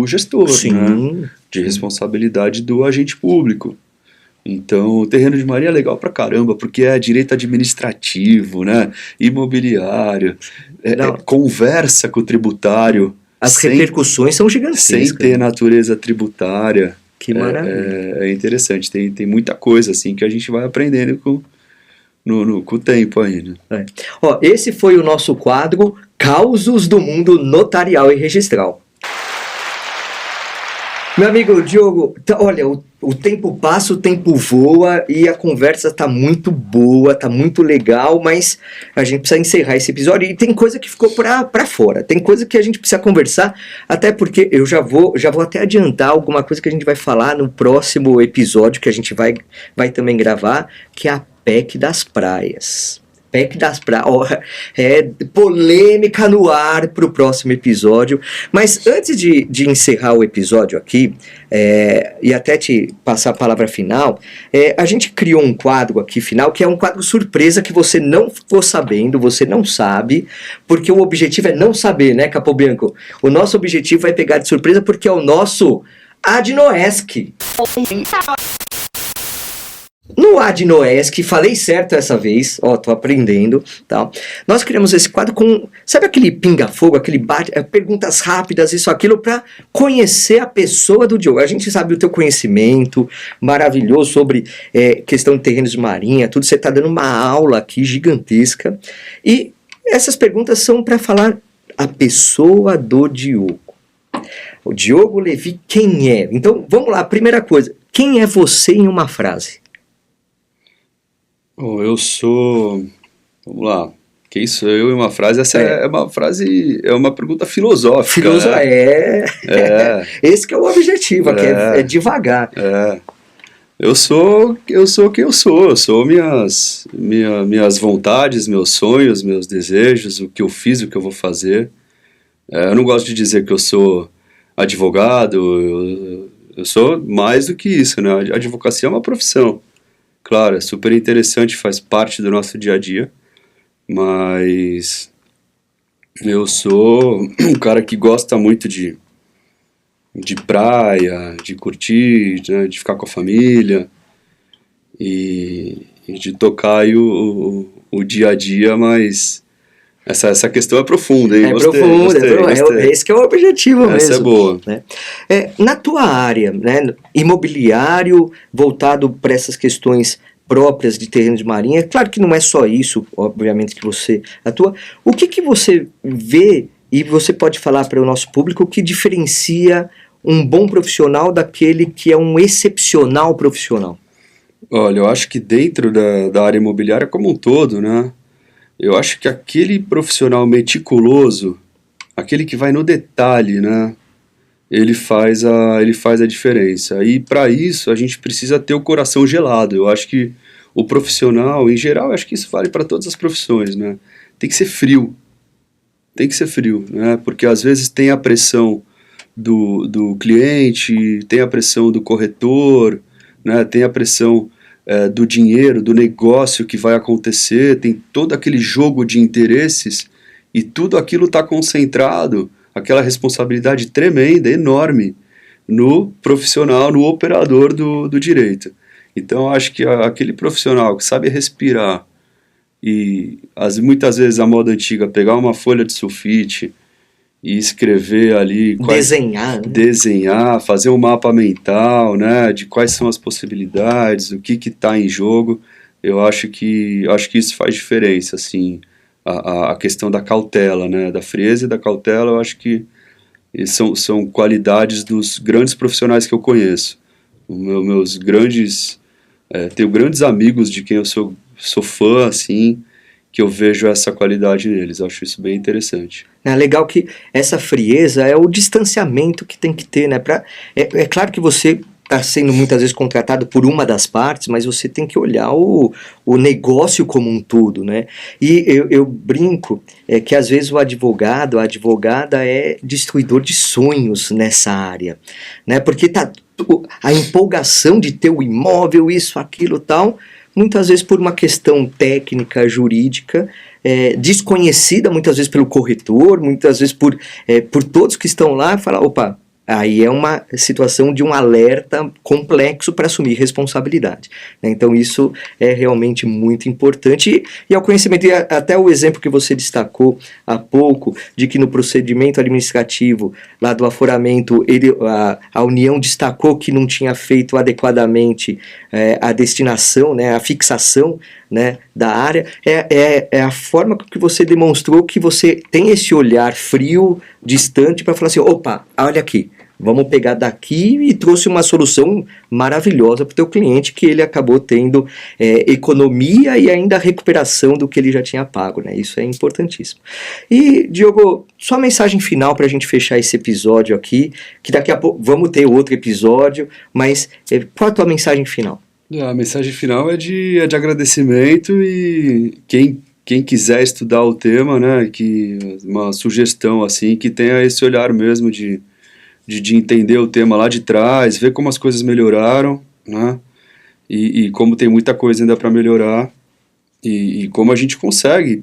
gestor, né? De responsabilidade do agente público. Então, o terreno de marinha é legal pra caramba, porque é direito administrativo, né? Imobiliário, conversa com o tributário. As repercussões são gigantescas. Sem ter natureza tributária. Que maravilha. É interessante, tem muita coisa assim que a gente vai aprendendo com o tempo ainda. Ó, esse foi o nosso quadro Causos do Mundo Notarial e Registral. Meu amigo Diogo, olha, o tempo passa, o tempo voa e a conversa tá muito boa, tá muito legal, mas a gente precisa encerrar esse episódio e tem coisa que ficou pra fora, tem coisa que a gente precisa conversar, até porque eu já vou até adiantar alguma coisa que a gente vai falar no próximo episódio que a gente vai também gravar, que é a PEC das praias. PEC das praias, polêmica no ar para o próximo episódio, mas antes de encerrar o episódio aqui, e até te passar a palavra final, a gente criou um quadro aqui final, que é um quadro surpresa que você não ficou sabendo, você não sabe, porque o objetivo é não saber, né, Capobianco? O nosso objetivo é pegar de surpresa porque é o nosso Adnoesc. No Adnoesc, falei certo essa vez, tô aprendendo, tá? Nós criamos esse quadro com, sabe aquele pinga-fogo, aquele perguntas rápidas, isso, aquilo, para conhecer a pessoa do Diogo. A gente sabe o teu conhecimento maravilhoso sobre questão de terrenos de marinha, tudo, você tá dando uma aula aqui gigantesca, e essas perguntas são para falar a pessoa do Diogo. O Diogo Levi, quem é? Então, vamos lá, primeira coisa, quem é você em uma frase? Bom, eu sou... Vamos lá. Quem sou eu em uma frase? Essa é uma frase... É uma pergunta filosófica. Né? Esse que é o objetivo, aqui é devagar. Eu sou quem eu sou. Eu sou minhas vontades, meus sonhos, meus desejos, o que eu fiz, o que eu vou fazer. Eu não gosto de dizer que eu sou advogado. Eu sou mais do que isso, né? A advocacia é uma profissão. Claro, é super interessante, faz parte do nosso dia a dia, mas eu sou um cara que gosta muito de praia, de curtir, né, de ficar com a família e de tocar aí o dia a dia, mas essa questão é profunda, hein? Gostei. Esse que é o objetivo mesmo. Essa é boa. Né? Na tua área, né, imobiliário, voltado para essas questões próprias de terreno de marinha, claro que não é só isso, obviamente, que você atua. O que você vê, e você pode falar para o nosso público, o que diferencia um bom profissional daquele que é um excepcional profissional? Olha, eu acho que dentro da área imobiliária como um todo, né? Eu acho que aquele profissional meticuloso, aquele que vai no detalhe, né? Ele faz a diferença. E para isso a gente precisa ter o coração gelado. Eu acho que o profissional, em geral, acho que isso vale para todas as profissões, né? Tem que ser frio. Tem que ser frio, né? Porque às vezes tem a pressão do cliente, tem a pressão do corretor, né, tem a pressão do dinheiro, do negócio que vai acontecer, tem todo aquele jogo de interesses e tudo aquilo está concentrado, aquela responsabilidade tremenda, enorme, no profissional, no operador do direito. Então, acho que aquele profissional que sabe respirar e muitas vezes a moda antiga, pegar uma folha de sulfite e escrever ali... Desenhar, né? Desenhar, fazer um mapa mental, né, de quais são as possibilidades, o que está em jogo. Eu acho que isso faz diferença, assim, a questão da cautela, né, da frieza e da cautela. Eu acho que são qualidades dos grandes profissionais que eu conheço. Meus grandes... tenho grandes amigos de quem eu sou fã, assim, que eu vejo essa qualidade neles. Eu acho isso bem interessante. É legal que essa frieza é o distanciamento que tem que ter, né? É claro que você está sendo muitas vezes contratado por uma das partes, mas você tem que olhar o negócio como um todo, né? E eu brinco que às vezes o advogado, a advogada é destruidor de sonhos nessa área, né? Porque a empolgação de ter o imóvel, isso, aquilo, tal, muitas vezes por uma questão técnica, jurídica, desconhecida muitas vezes pelo corretor, muitas vezes por todos que estão lá, falar, opa, aí é uma situação de um alerta complexo para assumir responsabilidade, né? Então isso é realmente muito importante, e ao conhecimento, e até o exemplo que você destacou há pouco, de que no procedimento administrativo lá do aforamento, a União destacou que não tinha feito adequadamente a destinação, né, a fixação, né, da área, é a forma que você demonstrou que você tem esse olhar frio, distante, para falar assim, opa, olha aqui, vamos pegar daqui, e trouxe uma solução maravilhosa para o teu cliente, que ele acabou tendo economia e ainda recuperação do que ele já tinha pago, né? Isso é importantíssimo. E, Diogo, só mensagem final para a gente fechar esse episódio aqui, que daqui a pouco vamos ter outro episódio, mas qual a tua mensagem final? A mensagem final é de agradecimento, e quem quiser estudar o tema, né, uma sugestão assim, que tenha esse olhar mesmo de entender o tema lá de trás, ver como as coisas melhoraram, né, e como tem muita coisa ainda para melhorar, e como a gente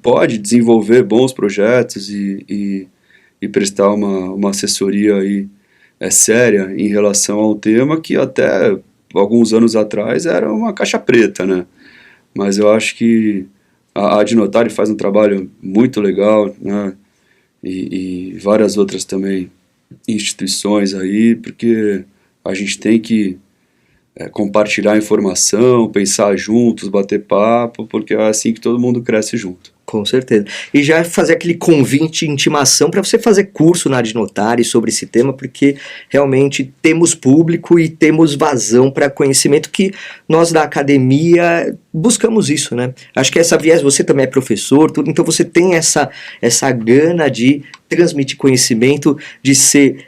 pode desenvolver bons projetos e prestar uma assessoria aí, séria em relação ao tema, que até alguns anos atrás era uma caixa preta, né? Mas eu acho que a Adnotari faz um trabalho muito legal, né? E várias outras também instituições aí, porque a gente tem que compartilhar informação, pensar juntos, bater papo, porque é assim que todo mundo cresce junto. Com certeza. E já fazer aquele convite, intimação para você fazer curso na Adnotari sobre esse tema, porque realmente temos público e temos vazão para conhecimento, que nós da academia buscamos isso, né? Acho que essa viés, você também é professor, tudo, então você tem essa gana de transmitir conhecimento, de ser,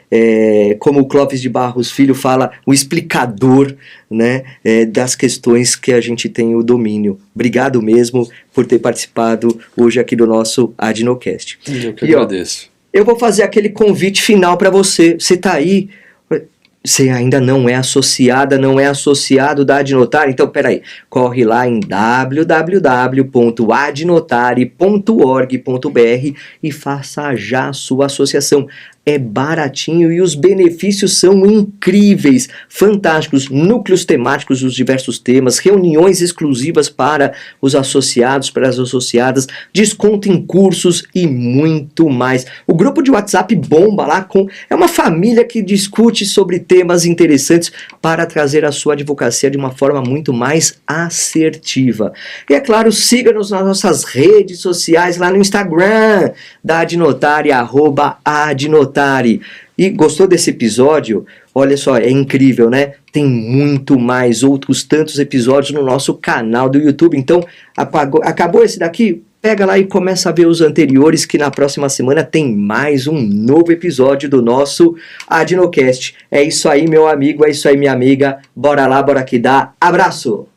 como o Clóvis de Barros Filho fala, o explicador, né, das questões que a gente tem o domínio. Obrigado mesmo por ter participado hoje aqui do nosso Adnocast. Eu que agradeço. Eu vou fazer aquele convite final para você. Você está aí, você ainda não é associada, não é associado da Adnotari? Então, peraí, corre lá em www.adnotari.org.br e faça já a sua associação. É baratinho e os benefícios são incríveis, fantásticos, núcleos temáticos dos diversos temas, reuniões exclusivas para os associados, para as associadas, desconto em cursos e muito mais. O grupo de WhatsApp bomba lá, é uma família que discute sobre temas interessantes para trazer a sua advocacia de uma forma muito mais assertiva. E é claro, siga-nos nas nossas redes sociais, lá no Instagram da Adnotari, @Adnotari. E gostou desse episódio? Olha só, é incrível, né? Tem muito mais, outros tantos episódios no nosso canal do YouTube. Então, acabou esse daqui? Pega lá e começa a ver os anteriores, que na próxima semana tem mais um novo episódio do nosso Adnocast. É isso aí, meu amigo, é isso aí, minha amiga. Bora lá, bora que dá. Abraço!